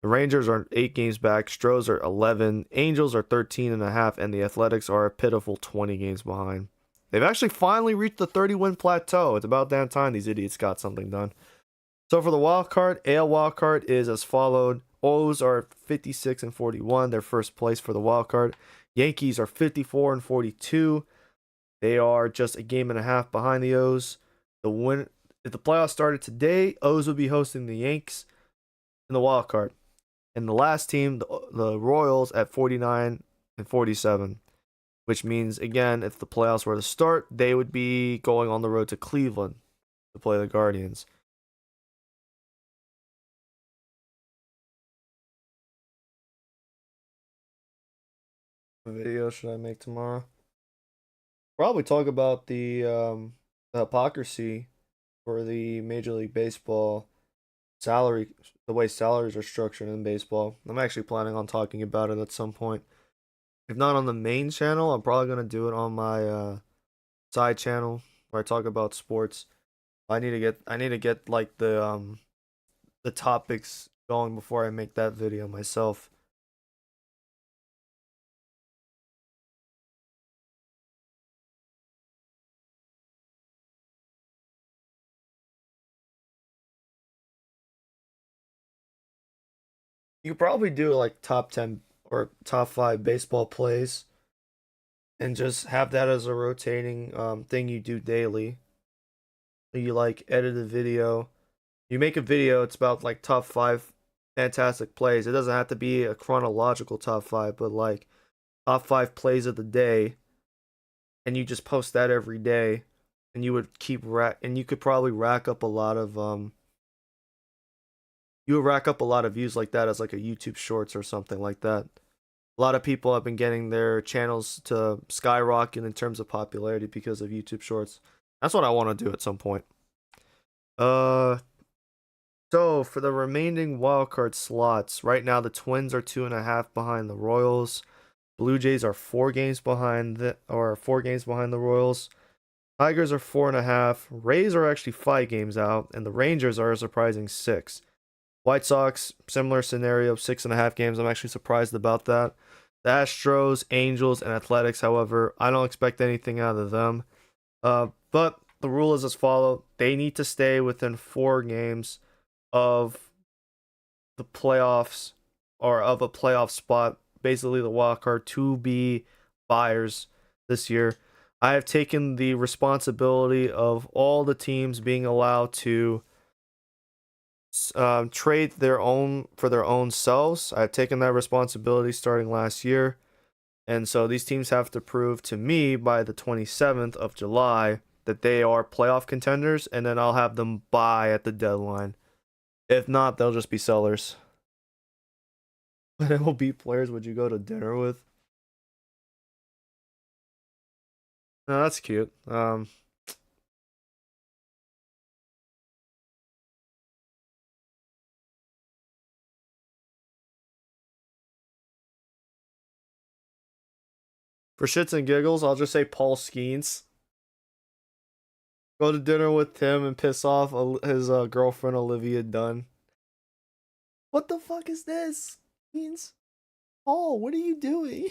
The Rangers are 8 games back, Stros are 11, Angels are 13 and a half, and the Athletics are a pitiful 20 games behind. They've actually finally reached the 30-win plateau. It's about damn time these idiots got something done. So for the wild card, AL wild card is as followed. O's are 56 and 41. They're first place for the wild card. Yankees are 54 and 42. They are just a game and a half behind the O's. If the playoffs started today, O's would be hosting the Yanks in the wild card. And the last team, the Royals, at 49 and 47, which means, again, if the playoffs were to start, they would be going on the road to Cleveland to play the Guardians. video should I make tomorrow? Probably talk about the hypocrisy for the Major League Baseball salary, the way salaries are structured in baseball. I'm actually planning on talking about it at some point. If not on the main channel, I'm probably gonna do it on my side channel where I talk about sports. I need to get like the topics going before I make that video myself. You could probably do like top 10 or top 5 baseball plays and just have that as a rotating thing you do daily. You like edit a video. You make a video, it's about like top 5 fantastic plays. It doesn't have to be a chronological top 5, but like top 5 plays of the day, and you just post that every day, and you would and you could probably rack up a lot of you would rack up a lot of views like that as like a YouTube Shorts or something like that. A lot of people have been getting their channels to skyrocket in terms of popularity because of YouTube Shorts. That's what I want to do at some point. Uh, so for the remaining wildcard slots, right now the Twins are 2.5 behind the Royals. Blue Jays are 4 games behind the Royals. Tigers are 4.5. Rays are actually 5 games out, and the Rangers are a surprising 6. White Sox, similar scenario, 6.5 games. I'm actually surprised about that. The Astros, Angels, and Athletics, however, I don't expect anything out of them. But the rule is as follows: they need to stay within 4 games of the playoffs or of a playoff spot, basically the wild card, to be buyers this year. I have taken the responsibility of all the teams being allowed to trade their own for their own selves. I've taken that responsibility starting last year. And so these teams have to prove to me by the 27th of July that they are playoff contenders, and then I'll have them buy at the deadline. If not, they'll just be sellers. What MLB players would you go to dinner with? No, that's cute. For shits and giggles, I'll just say Paul Skeens. Go to dinner with him and piss off his girlfriend Olivia Dunn. What the fuck is this? Skeens? Paul, what are you doing?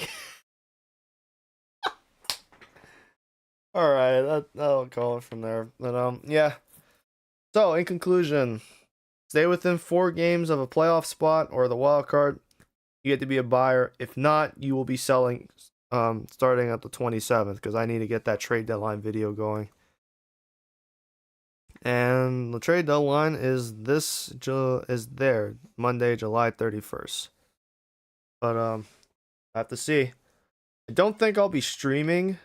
All right, that'll call it from there. But yeah. So in conclusion, stay within 4 games of a playoff spot or the wild card. You get to be a buyer. If not, you will be selling starting at the 27th because I need to get that trade deadline video going. And the trade deadline is Monday, July 31st. But I have to see. I don't think I'll be streaming.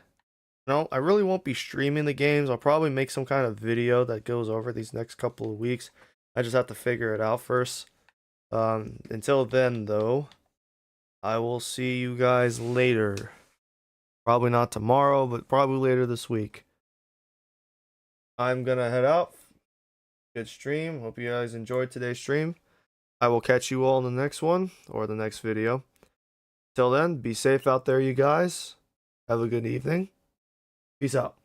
No, I really won't be streaming the games. I'll probably make some kind of video that goes over these next couple of weeks. I just have to figure it out first. Until then, though, I will see you guys later. Probably not tomorrow, but probably later this week. I'm gonna head out. Good stream. Hope you guys enjoyed today's stream. I will catch you all in the next one or the next video. Till then, be safe out there, you guys. Have a good evening. Peace out.